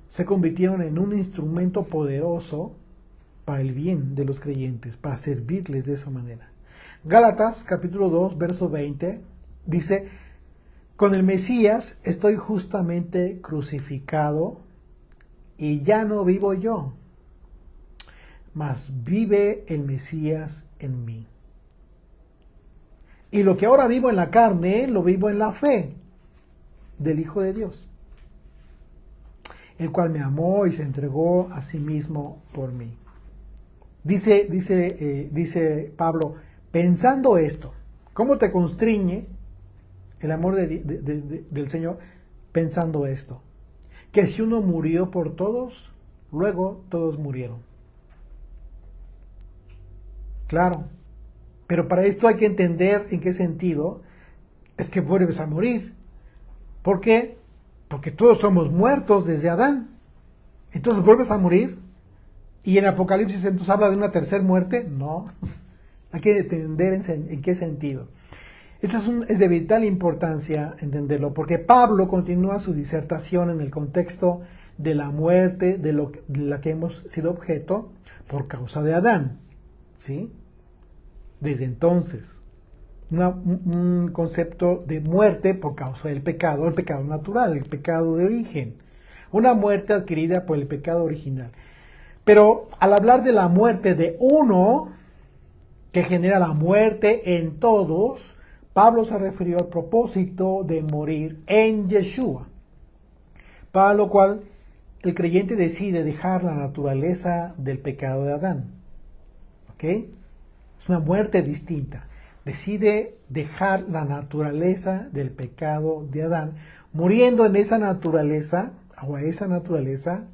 se convirtieron en un instrumento poderoso para el bien de los creyentes, para servirles de esa manera. Gálatas capítulo 2, verso 20, dice, con el Mesías estoy justamente crucificado y ya no vivo yo, mas vive el Mesías en mí. Y lo que ahora vivo en la carne, lo vivo en la fe del Hijo de Dios, el cual me amó y se entregó a sí mismo por mí. Dice Pablo, pensando esto, ¿cómo te constriñe el amor del Señor? Pensando esto, que si uno murió por todos, luego todos murieron. Claro, pero para esto hay que entender en qué sentido es que vuelves a morir. ¿Por qué? Porque todos somos muertos desde Adán. Entonces vuelves a morir. ¿Y en Apocalipsis entonces habla de una tercera muerte? No. Hay que entender en qué sentido. Eso es de vital importancia entenderlo, porque Pablo continúa su disertación en el contexto de la muerte de la que hemos sido objeto por causa de Adán. ¿Sí? Desde entonces, un concepto de muerte por causa del pecado, el pecado natural, el pecado de origen. Una muerte adquirida por el pecado original. Pero al hablar de la muerte de uno, que genera la muerte en todos, Pablo se refirió al propósito de morir en Yeshua, para lo cual el creyente decide dejar la naturaleza del pecado de Adán. ¿Ok? Es una muerte distinta. Decide dejar la naturaleza del pecado de Adán, muriendo en esa naturaleza, o a esa naturaleza.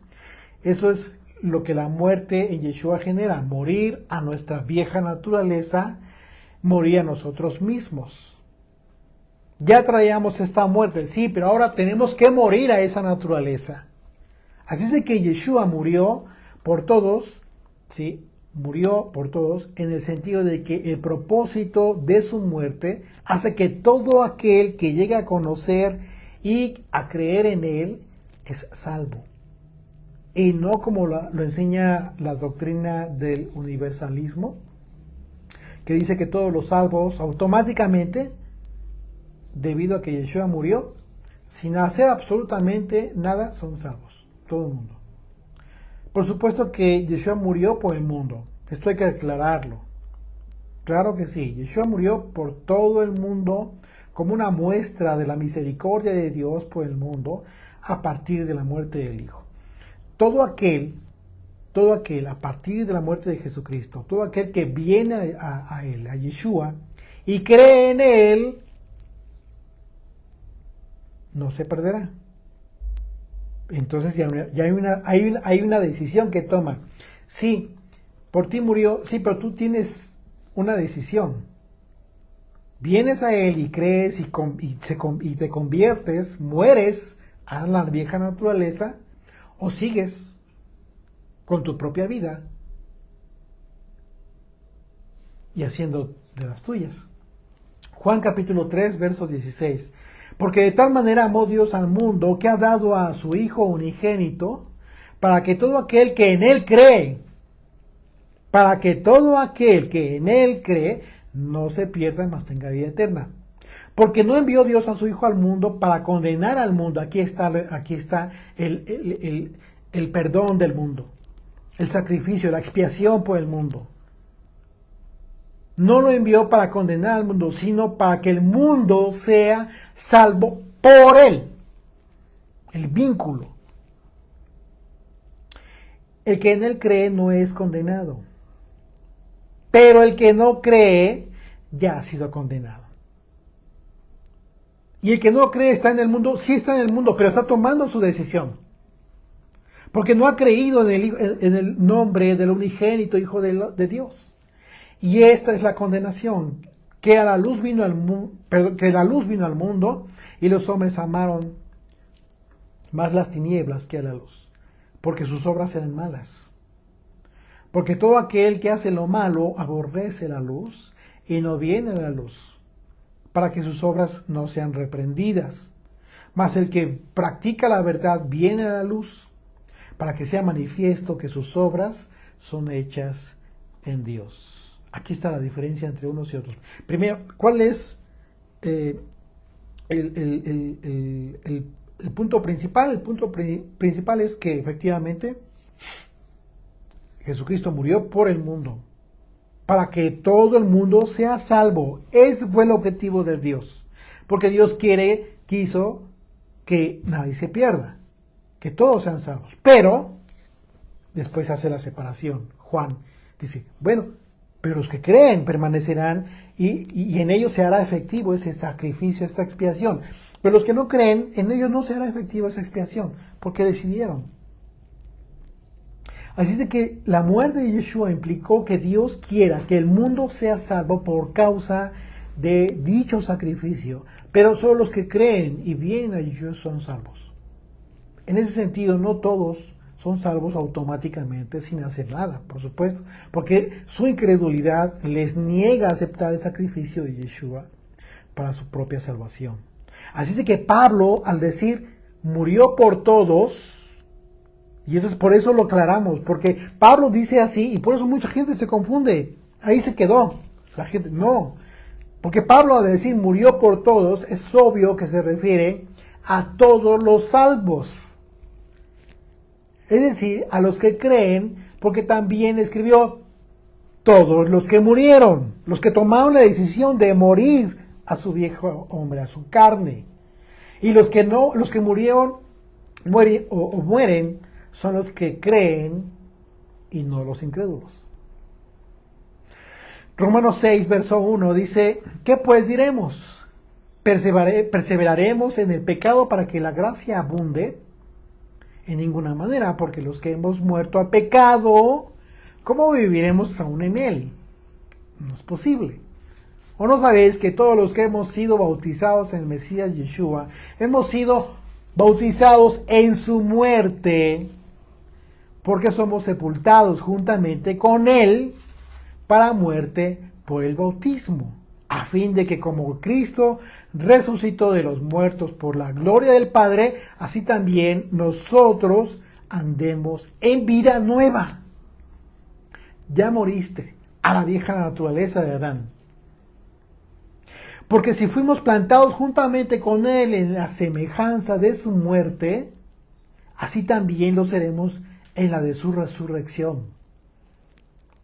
Eso es lo que la muerte en Yeshua genera, morir a nuestra vieja naturaleza, morir a nosotros mismos. Ya traíamos esta muerte, sí, pero ahora tenemos que morir a esa naturaleza. Así es de que Yeshua murió por todos, ¿sí? Murió por todos en el sentido de que el propósito de su muerte hace que todo aquel que llegue a conocer y a creer en él es salvo. Y no como lo enseña la doctrina del universalismo, que dice que todos los salvos automáticamente, debido a que Yeshua murió, sin hacer absolutamente nada, son salvos. todo el mundo. Por supuesto que Yeshua murió por el mundo, esto hay que aclararlo. Claro que sí, Yeshua murió por todo el mundo como una muestra de la misericordia de Dios por el mundo a partir de la muerte del Hijo. Todo aquel, a partir de la muerte de Jesucristo, todo aquel que viene a Él, a Yeshua, y cree en Él, no se perderá. Entonces ya hay una decisión que toma. Sí, por ti murió, sí, pero tú tienes una decisión. Vienes a Él y crees y te conviertes, mueres a la vieja naturaleza, o sigues con tu propia vida y haciendo de las tuyas. Juan capítulo 3, verso 16. Porque de tal manera amó Dios al mundo que ha dado a su Hijo unigénito para que todo aquel que en Él cree, no se pierda, mas tenga vida eterna. Porque no envió Dios a su Hijo al mundo para condenar al mundo. Aquí está el perdón del mundo, el sacrificio, la expiación por el mundo. No lo envió para condenar al mundo, sino para que el mundo sea salvo por Él. El vínculo. El que en Él cree no es condenado. Pero el que no cree ya ha sido condenado. Y el que no cree está en el mundo, sí está en el mundo, pero está tomando su decisión. Porque no ha creído en el nombre del unigénito Hijo de Dios. Y esta es la condenación, que la luz vino al mundo y los hombres amaron más las tinieblas que a la luz, porque sus obras eran malas. Porque todo aquel que hace lo malo aborrece la luz y no viene a la luz, para que sus obras no sean reprendidas. Mas el que practica la verdad viene a la luz, para que sea manifiesto que sus obras son hechas en Dios. Aquí está la diferencia entre unos y otros. Primero, ¿cuál es el punto principal? El punto principal es que efectivamente Jesucristo murió por el mundo, para que todo el mundo sea salvo. Ese fue el objetivo de Dios. Porque Dios quiso que nadie se pierda, que todos sean salvos. Pero después hace la separación. Juan dice, bueno, pero los que creen permanecerán y en ellos se hará efectivo ese sacrificio, esta expiación. Pero los que no creen, en ellos no se hará efectivo esa expiación, porque decidieron. Así es de que la muerte de Yeshua implicó que Dios quiera que el mundo sea salvo por causa de dicho sacrificio. Pero solo los que creen y vienen a Yeshua son salvos. En ese sentido, no todos son salvos automáticamente sin hacer nada, por supuesto, porque su incredulidad les niega aceptar el sacrificio de Yeshua para su propia salvación. Así es de que Pablo, al decir murió por todos, y eso es por eso lo aclaramos, porque Pablo dice así y por eso mucha gente se confunde. Ahí se quedó. La gente, no. Porque Pablo al decir murió por todos, es obvio que se refiere a todos los salvos. Es decir, a los que creen, porque también escribió todos los que murieron, los que tomaron la decisión de morir a su viejo hombre, a su carne. Y los que no, los que mueren, son los que creen y no los incrédulos. Romanos 6, verso 1 dice, ¿qué pues diremos? ¿Perseveraremos en el pecado para que la gracia abunde? En ninguna manera, porque los que hemos muerto al pecado, ¿cómo viviremos aún en él? No es posible. ¿O no sabéis que todos los que hemos sido bautizados en el Mesías Yeshua, hemos sido bautizados en su muerte, porque somos sepultados juntamente con él para muerte por el bautismo, a fin de que como Cristo resucitó de los muertos por la gloria del Padre, así también nosotros andemos en vida nueva. Ya moriste a la vieja naturaleza de Adán. Porque si fuimos plantados juntamente con él en la semejanza de su muerte, así también lo seremos en la de su resurrección.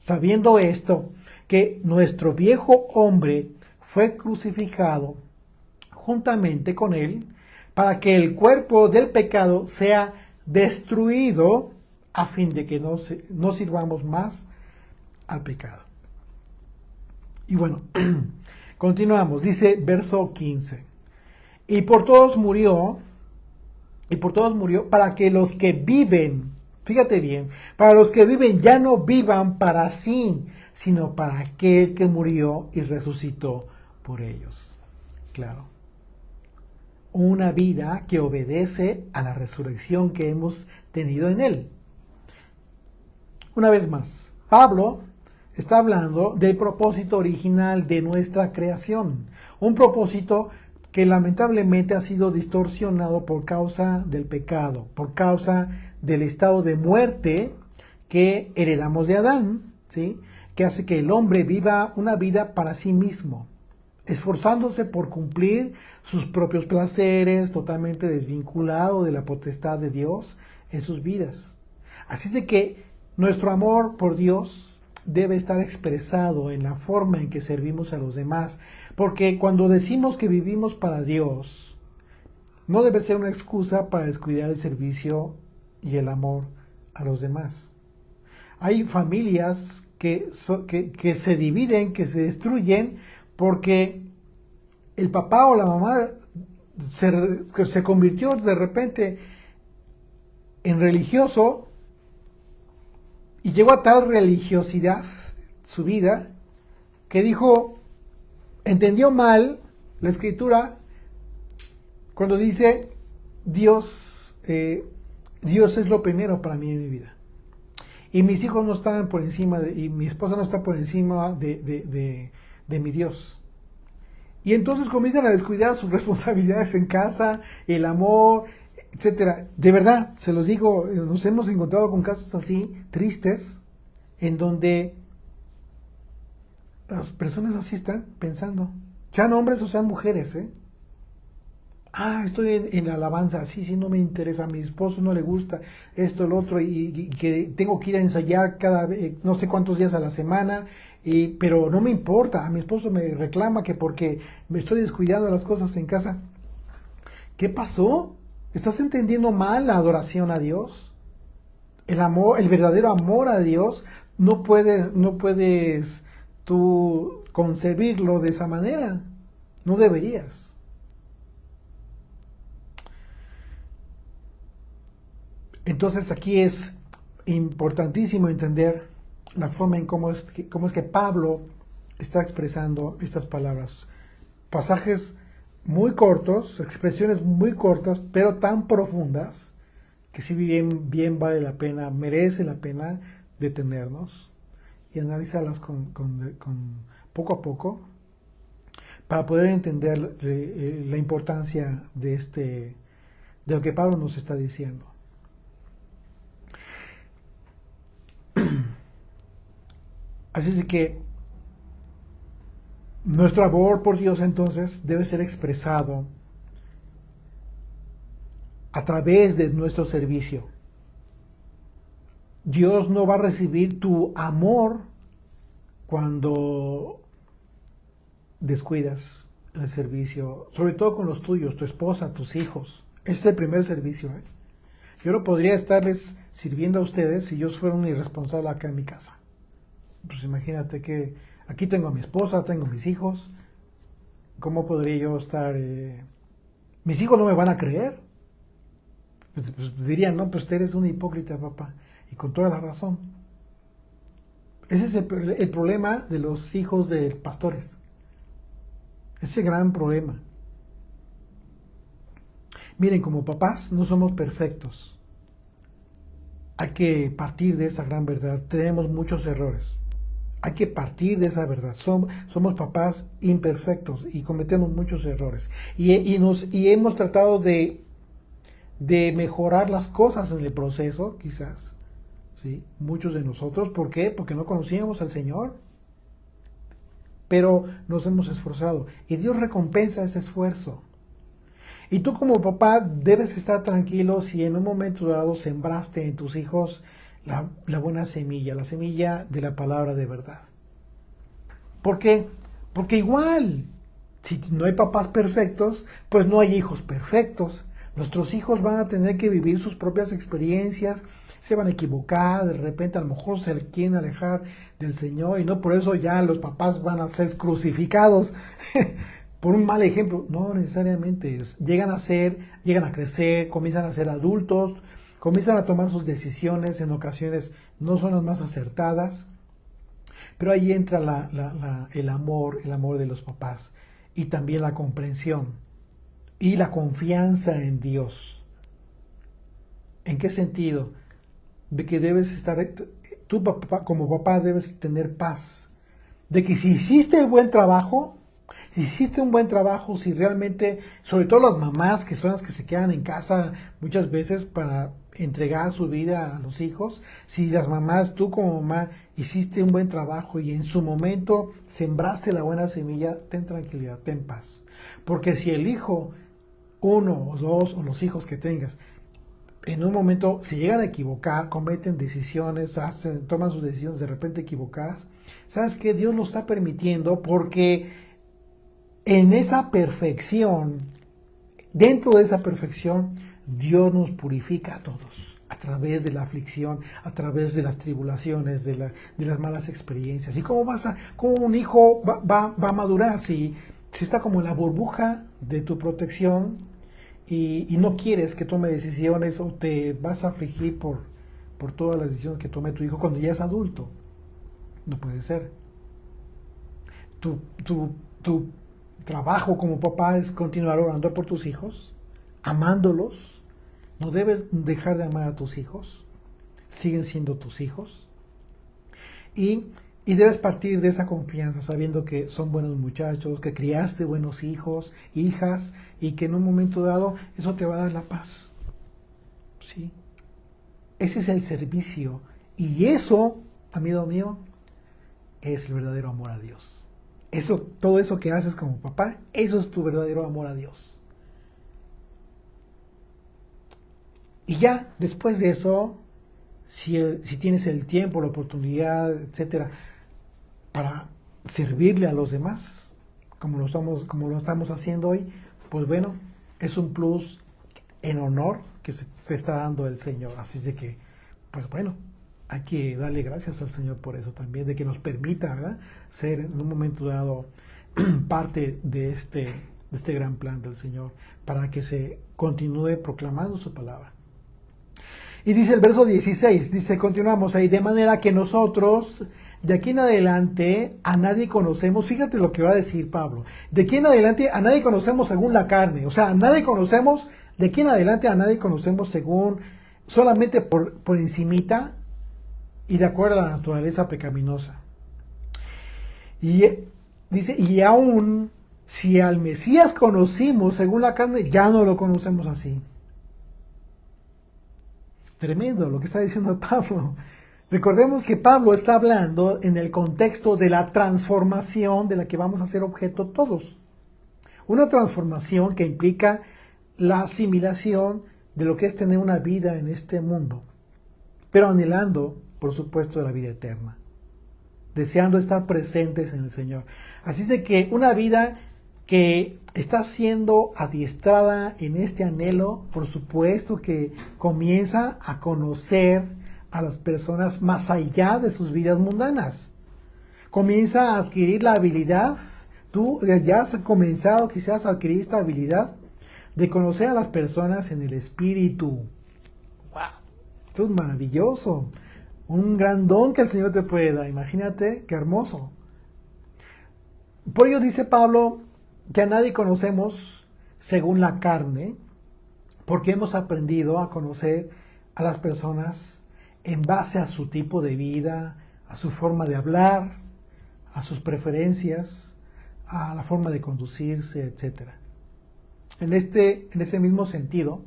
Sabiendo esto, que nuestro viejo hombre fue crucificado juntamente con él, para que el cuerpo del pecado sea destruido, a fin de que no sirvamos más al pecado. Y bueno, continuamos, dice verso 15. Y por todos murió para que los que viven, fíjate bien, para los que viven ya no vivan para sí, sino para aquel que murió y resucitó por ellos. Claro. Una vida que obedece a la resurrección que hemos tenido en él. Una vez más, Pablo está hablando del propósito original de nuestra creación. Un propósito que lamentablemente ha sido distorsionado por causa del pecado, por causa del estado de muerte que heredamos de Adán, ¿sí? Que hace que el hombre viva una vida para sí mismo, esforzándose por cumplir sus propios placeres, totalmente desvinculado de la potestad de Dios en sus vidas. Así es de que nuestro amor por Dios debe estar expresado en la forma en que servimos a los demás, porque cuando decimos que vivimos para Dios, no debe ser una excusa para descuidar el servicio y el amor a los demás. Hay familias que se dividen, que se destruyen, porque el papá o la mamá se convirtió de repente en religioso y llegó a tal religiosidad su vida que entendió mal la escritura cuando dice Dios es lo primero para mí en mi vida. Y mis hijos no están por encima y mi esposa no está por encima de mi Dios. Y entonces comienzan a descuidar sus responsabilidades en casa, el amor, etcétera. De verdad, se los digo, nos hemos encontrado con casos así, tristes, en donde las personas así están pensando, sean hombres o sean mujeres, estoy en la alabanza, sí, no me interesa, a mi esposo no le gusta esto, el otro, y que tengo que ir a ensayar cada vez, no sé cuántos días a la semana, pero no me importa, a mi esposo me reclama que porque me estoy descuidando las cosas en casa. ¿Qué pasó? ¿Estás entendiendo mal la adoración a Dios? El amor, el verdadero amor a Dios, no puedes tú concebirlo de esa manera, no deberías. Entonces aquí es importantísimo entender la forma en cómo es que Pablo está expresando estas palabras. Pasajes muy cortos, expresiones muy cortas, pero tan profundas que sí bien vale la pena, merece la pena detenernos y analizarlas con poco a poco para poder entender la importancia de lo que Pablo nos está diciendo. Así es que nuestro amor por Dios entonces debe ser expresado a través de nuestro servicio. Dios no va a recibir tu amor cuando descuidas el servicio, sobre todo con los tuyos, tu esposa, tus hijos. Ese es el primer servicio. Yo no podría estarles sirviendo a ustedes si yo fuera un irresponsable acá en mi casa. Pues imagínate que aquí tengo a mi esposa, tengo a mis hijos. ¿Cómo podría yo estar? Mis hijos no me van a creer. Pues dirían, no, pues eres un hipócrita, papá. Y con toda la razón. Ese es el problema de los hijos de pastores. Ese gran problema. Miren, como papás no somos perfectos. Hay que partir de esa gran verdad. Tenemos muchos errores. Hay que partir de esa verdad. Somos papás imperfectos y cometemos muchos errores. Y hemos tratado de mejorar las cosas en el proceso, quizás. ¿Sí? Muchos de nosotros. ¿Por qué? Porque no conocíamos al Señor. Pero nos hemos esforzado. Y Dios recompensa ese esfuerzo. Y tú como papá debes estar tranquilo si en un momento dado sembraste en tus hijos la buena semilla, la semilla de la palabra de verdad. ¿Por qué? Porque igual, si no hay papás perfectos, pues no hay hijos perfectos. Nuestros hijos van a tener que vivir sus propias experiencias, se van a equivocar, de repente a lo mejor se quieren alejar del Señor y no por eso ya los papás van a ser crucificados por un mal ejemplo. No necesariamente, llegan a crecer, comienzan a ser adultos, comienzan a tomar sus decisiones, en ocasiones no son las más acertadas, pero ahí entra el amor de los papás y también la comprensión y la confianza en Dios. ¿En qué sentido? De que debes estar, tú papá, como papá debes tener paz, de que si hiciste el buen trabajo, si realmente, sobre todo las mamás que son las que se quedan en casa muchas veces para entregar su vida a los hijos, si las mamás, tú como mamá, hiciste un buen trabajo y en su momento sembraste la buena semilla, ten tranquilidad, ten paz. Porque si el hijo, uno o dos, o los hijos que tengas, en un momento se llegan a equivocar, cometen decisiones, toman sus decisiones de repente equivocadas, ¿sabes qué? Dios lo está permitiendo porque en esa perfección, dentro de esa perfección, Dios nos purifica a todos a través de la aflicción, a través de las tribulaciones, de las malas experiencias. ¿Y cómo un hijo va a madurar si está como en la burbuja de tu protección y no quieres que tome decisiones o te vas a afligir por todas las decisiones que tome tu hijo cuando ya es adulto? No puede ser. Tu trabajo como papá es continuar orando por tus hijos, amándolos. No debes dejar de amar a tus hijos. Siguen siendo tus hijos. Y debes partir de esa confianza, sabiendo que son buenos muchachos, que criaste buenos hijos, hijas, y que en un momento dado eso te va a dar la paz. ¿Sí? Ese es el servicio. Y eso, amigo mío, es el verdadero amor a Dios. Todo eso que haces como papá, eso es tu verdadero amor a Dios. Y ya, después de eso, si tienes el tiempo, la oportunidad, etcétera, para servirle a los demás, como lo estamos haciendo hoy, pues bueno, es un plus en honor que se te está dando el Señor. Así de que, pues bueno, hay que darle gracias al Señor por eso también, de que nos permita, ¿verdad?, ser en un momento dado parte de este gran plan del Señor, para que se continúe proclamando su palabra. Y dice el verso 16, continuamos ahí, de manera que nosotros, de aquí en adelante, a nadie conocemos, fíjate lo que va a decir Pablo, de aquí en adelante a nadie conocemos según la carne, o sea, a nadie conocemos, de aquí en adelante a nadie conocemos solamente por encimita y de acuerdo a la naturaleza pecaminosa. Y dice, y aún si al Mesías conocimos según la carne, ya no lo conocemos así. Tremendo lo que está diciendo Pablo. Recordemos que Pablo está hablando en el contexto de la transformación de la que vamos a ser objeto todos. Una transformación que implica la asimilación de lo que es tener una vida en este mundo, pero anhelando, por supuesto, la vida eterna, deseando estar presentes en el Señor. Así es de que una vida que está siendo adiestrada en este anhelo, por supuesto que comienza a conocer a las personas más allá de sus vidas mundanas. Comienza a adquirir la habilidad, tú ya has comenzado quizás a adquirir esta habilidad de conocer a las personas en el espíritu. ¡Wow! Esto es maravilloso. Un gran don que el Señor te puede dar. Imagínate, qué hermoso. Por ello dice Pablo que a nadie conocemos según la carne, porque hemos aprendido a conocer a las personas en base a su tipo de vida, a su forma de hablar, a sus preferencias, a la forma de conducirse, etc. En ese mismo sentido,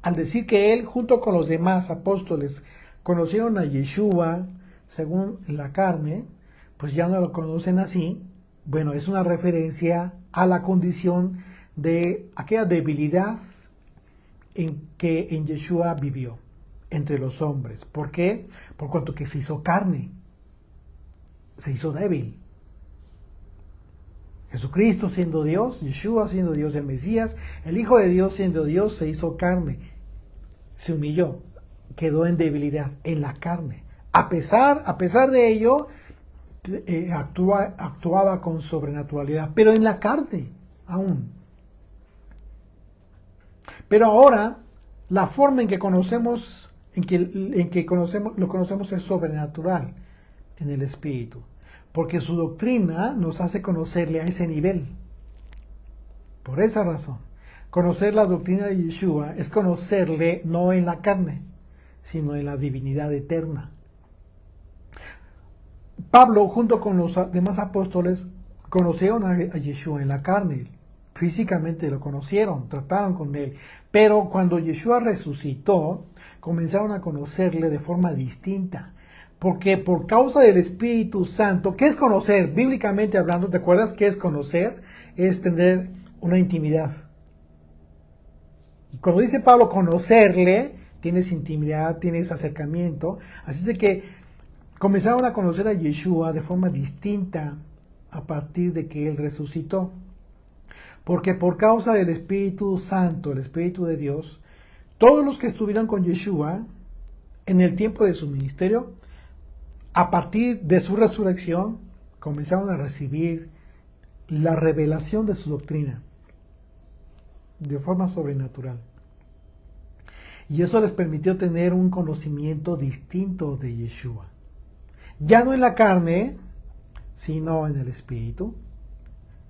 al decir que él, junto con los demás apóstoles, conocieron a Yeshua según la carne, pues ya no lo conocen así. Bueno, es una referencia a la condición de aquella debilidad en que en Yeshua vivió entre los hombres. ¿Por qué? Por cuanto que se hizo carne, se hizo débil. Jesucristo siendo Dios, Yeshua siendo Dios, el Mesías, el Hijo de Dios siendo Dios, se hizo carne, se humilló, quedó en debilidad, en la carne. A pesar de ello, actuaba con sobrenaturalidad, pero en la carne aún. Pero ahora, la forma en que conocemos, lo conocemos es sobrenatural, en el Espíritu. Porque su doctrina nos hace conocerle a ese nivel. Por esa razón, conocer la doctrina de Yeshua es conocerle no en la carne, sino en la divinidad eterna. Pablo, junto con los demás apóstoles, conocieron a Yeshua en la carne. Físicamente lo conocieron, trataron con él. Pero cuando Yeshua resucitó, comenzaron a conocerle de forma distinta. Porque por causa del Espíritu Santo, ¿qué es conocer? Bíblicamente hablando, ¿te acuerdas qué es conocer? Es tener una intimidad. Y cuando dice Pablo conocerle, tienes intimidad, tienes acercamiento. Así es de que comenzaron a conocer a Yeshua de forma distinta a partir de que él resucitó. Porque por causa del Espíritu Santo, el Espíritu de Dios, todos los que estuvieron con Yeshua en el tiempo de su ministerio, a partir de su resurrección, comenzaron a recibir la revelación de su doctrina de forma sobrenatural. Y eso les permitió tener un conocimiento distinto de Yeshua. Ya no en la carne, sino en el Espíritu.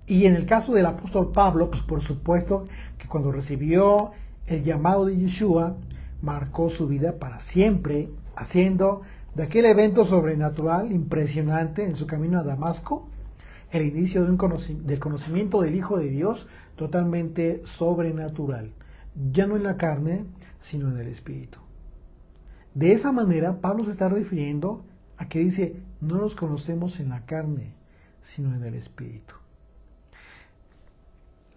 Y en el caso del apóstol Pablo, pues por supuesto que cuando recibió el llamado de Yeshua, marcó su vida para siempre, haciendo de aquel evento sobrenatural impresionante en su camino a Damasco, el inicio del conocimiento del Hijo de Dios totalmente sobrenatural, ya no en la carne, sino en el Espíritu. De esa manera, Pablo se está refiriendo a que dice, no nos conocemos en la carne, sino en el Espíritu.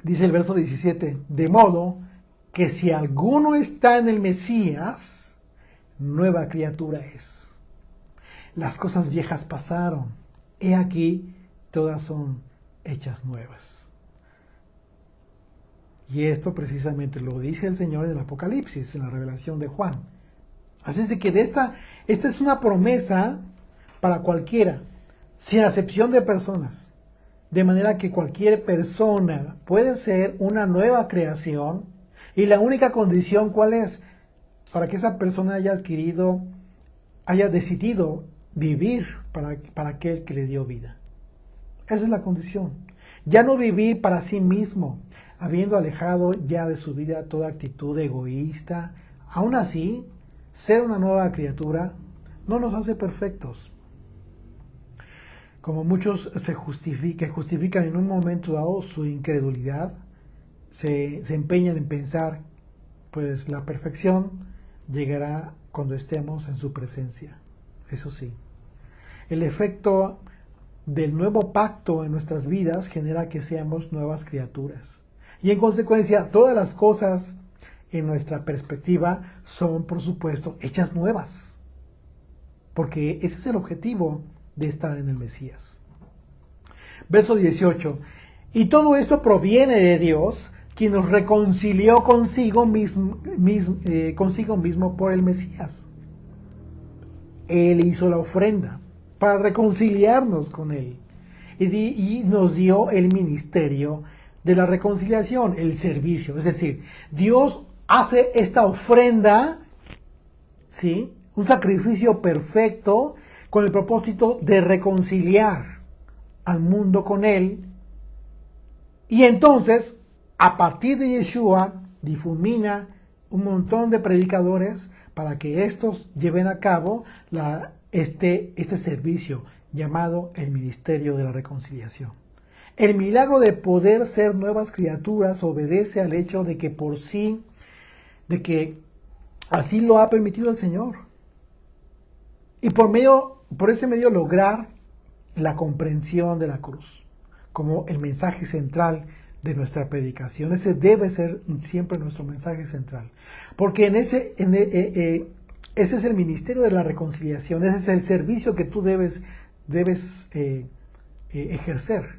Dice el verso 17, de modo que si alguno está en el Mesías, nueva criatura es. Las cosas viejas pasaron, he aquí, todas son hechas nuevas. Y esto precisamente lo dice el Señor en el Apocalipsis, en la revelación de Juan. Así es de que esta es una promesa para cualquiera, sin acepción de personas. De manera que cualquier persona puede ser una nueva creación. Y la única condición, ¿cuál es? Para que esa persona haya decidido vivir para aquel que le dio vida. Esa es la condición. Ya no vivir para sí mismo, habiendo alejado ya de su vida toda actitud egoísta. Aún así, ser una nueva criatura no nos hace perfectos. Como muchos justifican en un momento dado su incredulidad, se empeñan en pensar, pues la perfección llegará cuando estemos en su presencia. Eso sí, el efecto del nuevo pacto en nuestras vidas genera que seamos nuevas criaturas. Y en consecuencia, todas las cosas en nuestra perspectiva son, por supuesto, hechas nuevas. Porque ese es el objetivo de estar en el Mesías. Verso 18. Y todo esto proviene de Dios, quien nos reconcilió consigo mismo por el Mesías. Él hizo la ofrenda para reconciliarnos con Él. Y nos dio el ministerio de la reconciliación, el servicio. Es decir, Dios hace esta ofrenda, ¿sí? Un sacrificio perfecto con el propósito de reconciliar al mundo con Él. Y entonces, a partir de Yeshua, difumina un montón de predicadores para que estos lleven a cabo este servicio llamado el ministerio de la reconciliación. El milagro de poder ser nuevas criaturas obedece al hecho de que así lo ha permitido el Señor. Y por ese medio lograr la comprensión de la cruz como el mensaje central de nuestra predicación. Ese debe ser siempre nuestro mensaje central. Porque ese es el ministerio de la reconciliación, ese es el servicio que tú debes ejercer.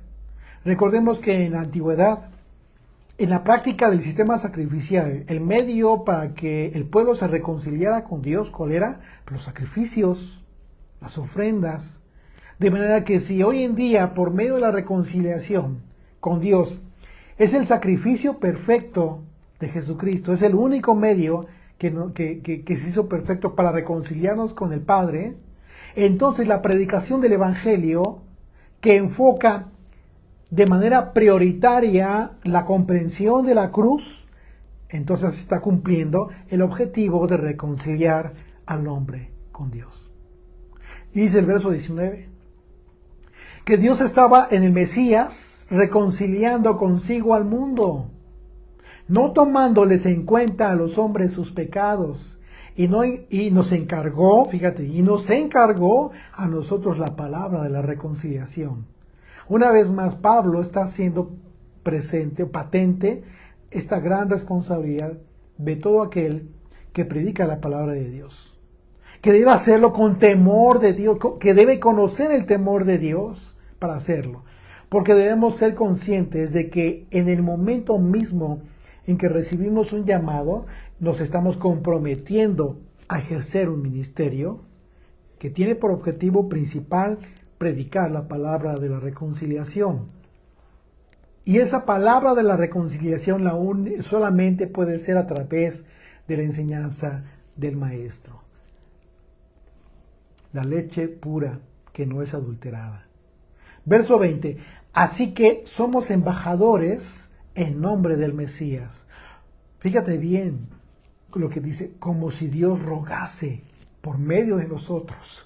Recordemos que en la antigüedad, en la práctica del sistema sacrificial, el medio para que el pueblo se reconciliara con Dios, ¿cuál era? Los sacrificios, las ofrendas. De manera que si hoy en día, por medio de la reconciliación con Dios, es el sacrificio perfecto de Jesucristo, es el único medio que se hizo perfecto para reconciliarnos con el Padre, entonces la predicación del Evangelio, que enfoca de manera prioritaria la comprensión de la cruz, entonces está cumpliendo el objetivo de reconciliar al hombre con Dios. Y dice el verso 19, que Dios estaba en el Mesías reconciliando consigo al mundo, no tomándoles en cuenta a los hombres sus pecados, y nos encargó, fíjate, y nos encargó a nosotros la palabra de la reconciliación. Una vez más, Pablo está haciendo presente, patente, esta gran responsabilidad de todo aquel que predica la palabra de Dios, que debe hacerlo con temor de Dios, que debe conocer el temor de Dios para hacerlo, porque debemos ser conscientes de que en el momento mismo en que recibimos un llamado, nos estamos comprometiendo a ejercer un ministerio que tiene por objetivo principal predicar la palabra de la reconciliación. Y esa palabra de la reconciliación solamente puede ser a través de la enseñanza del Maestro. La leche pura que no es adulterada. Verso 20. Así que somos embajadores en nombre del Mesías. Fíjate bien lo que dice, como si Dios rogase por medio de nosotros.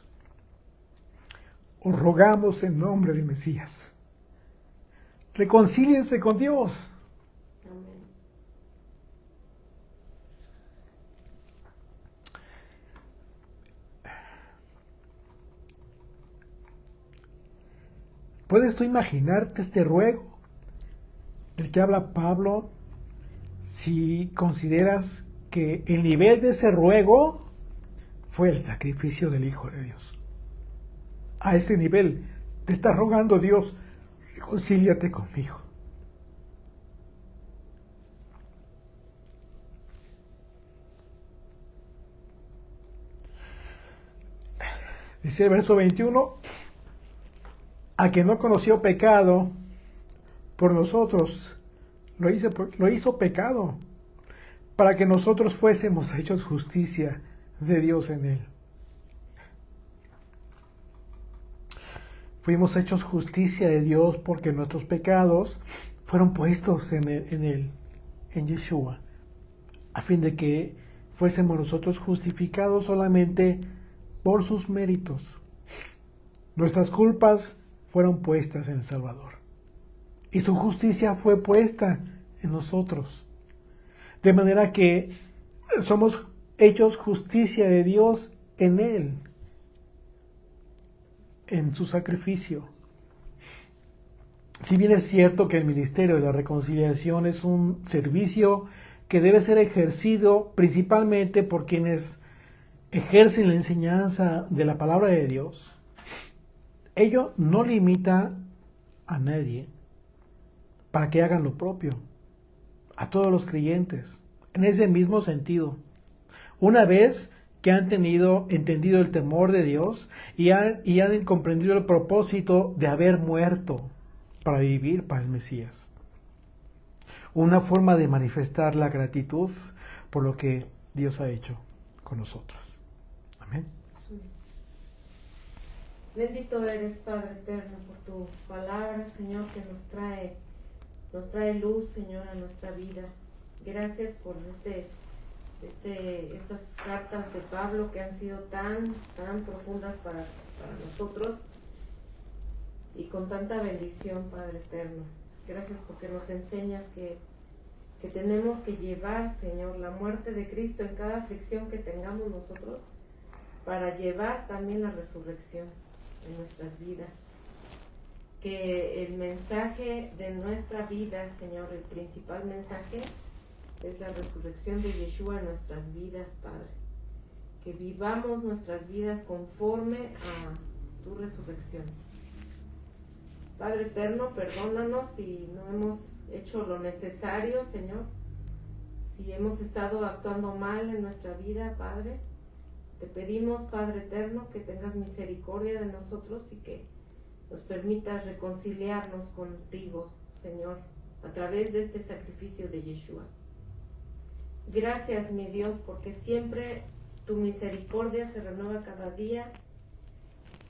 Os rogamos en nombre del Mesías. Reconcíliense con Dios. Amén. ¿Puedes tú imaginarte este ruego del que habla Pablo si consideras que el nivel de ese ruego fue el sacrificio del Hijo de Dios? A ese nivel te está rogando Dios, reconcíliate conmigo. Dice el verso 21, a quien no conoció pecado, por nosotros lo hizo pecado, para que nosotros fuésemos hechos justicia de Dios en él. Fuimos hechos justicia de Dios porque nuestros pecados fueron puestos en Yeshua, a fin de que fuésemos nosotros justificados solamente por sus méritos. Nuestras culpas fueron puestas en el Salvador, y su justicia fue puesta en nosotros. De manera que somos hechos justicia de Dios en Él, en su sacrificio. Si bien es cierto que el ministerio de la reconciliación es un servicio que debe ser ejercido principalmente por quienes ejercen la enseñanza de la palabra de Dios, ello no limita a nadie para que hagan lo propio, a todos los creyentes, en ese mismo sentido. Una vez que han entendido el temor de Dios y han comprendido el propósito de haber muerto para vivir para el Mesías. Una forma de manifestar la gratitud por lo que Dios ha hecho con nosotros. Amén. Bendito eres, Padre eterno, por tu palabra, Señor, que nos trae luz, Señor, a nuestra vida. Gracias por estas cartas de Pablo que han sido tan profundas para nosotros y con tanta bendición, Padre eterno. Gracias porque nos enseñas que tenemos que llevar, Señor, la muerte de Cristo en cada aflicción que tengamos nosotros, para llevar también la resurrección en nuestras vidas. que el mensaje de nuestra vida, Señor, el principal mensaje es la resurrección de Yeshua en nuestras vidas, Padre. Que vivamos nuestras vidas conforme a tu resurrección. Padre eterno, perdónanos si no hemos hecho lo necesario, Señor. Si hemos estado actuando mal en nuestra vida, Padre, te pedimos, Padre eterno, que tengas misericordia de nosotros y que nos permitas reconciliarnos contigo, Señor, a través de este sacrificio de Yeshua. Gracias, mi Dios, porque siempre tu misericordia se renueva cada día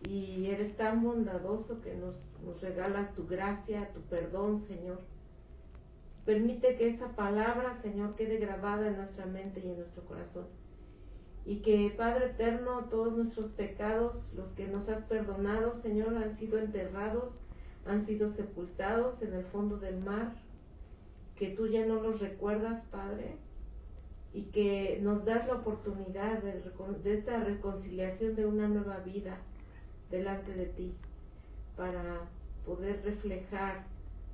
y eres tan bondadoso que nos regalas tu gracia, tu perdón, Señor. Permite que esta palabra, Señor, quede grabada en nuestra mente y en nuestro corazón. Y que, Padre eterno, todos nuestros pecados, los que nos has perdonado, Señor, han sido enterrados, han sido sepultados en el fondo del mar, que tú ya no los recuerdas, Padre, y que nos das la oportunidad de esta reconciliación de una nueva vida delante de ti, para poder reflejar,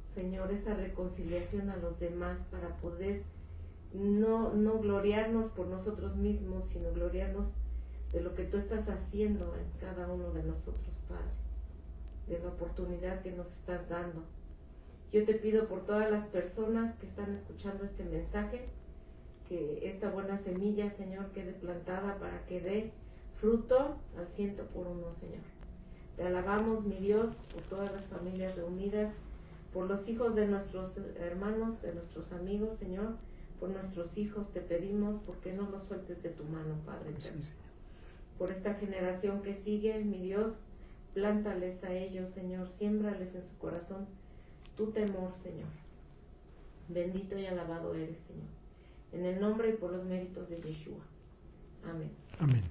Señor, esa reconciliación a los demás, para poder no gloriarnos por nosotros mismos, sino gloriarnos de lo que tú estás haciendo en cada uno de nosotros, Padre, de la oportunidad que nos estás dando. Yo te pido por todas las personas que están escuchando este mensaje, que esta buena semilla, Señor, quede plantada para que dé fruto al 100 por 1, Señor. Te alabamos, mi Dios, por todas las familias reunidas, por los hijos de nuestros hermanos, de nuestros amigos, Señor, por nuestros hijos te pedimos, porque no los sueltes de tu mano, Padre. Sí, por esta generación que sigue, mi Dios, plántales a ellos, Señor, siémbrales en su corazón tu temor, Señor. Bendito y alabado eres, Señor. En el nombre y por los méritos de Yeshua. Amén. Amén.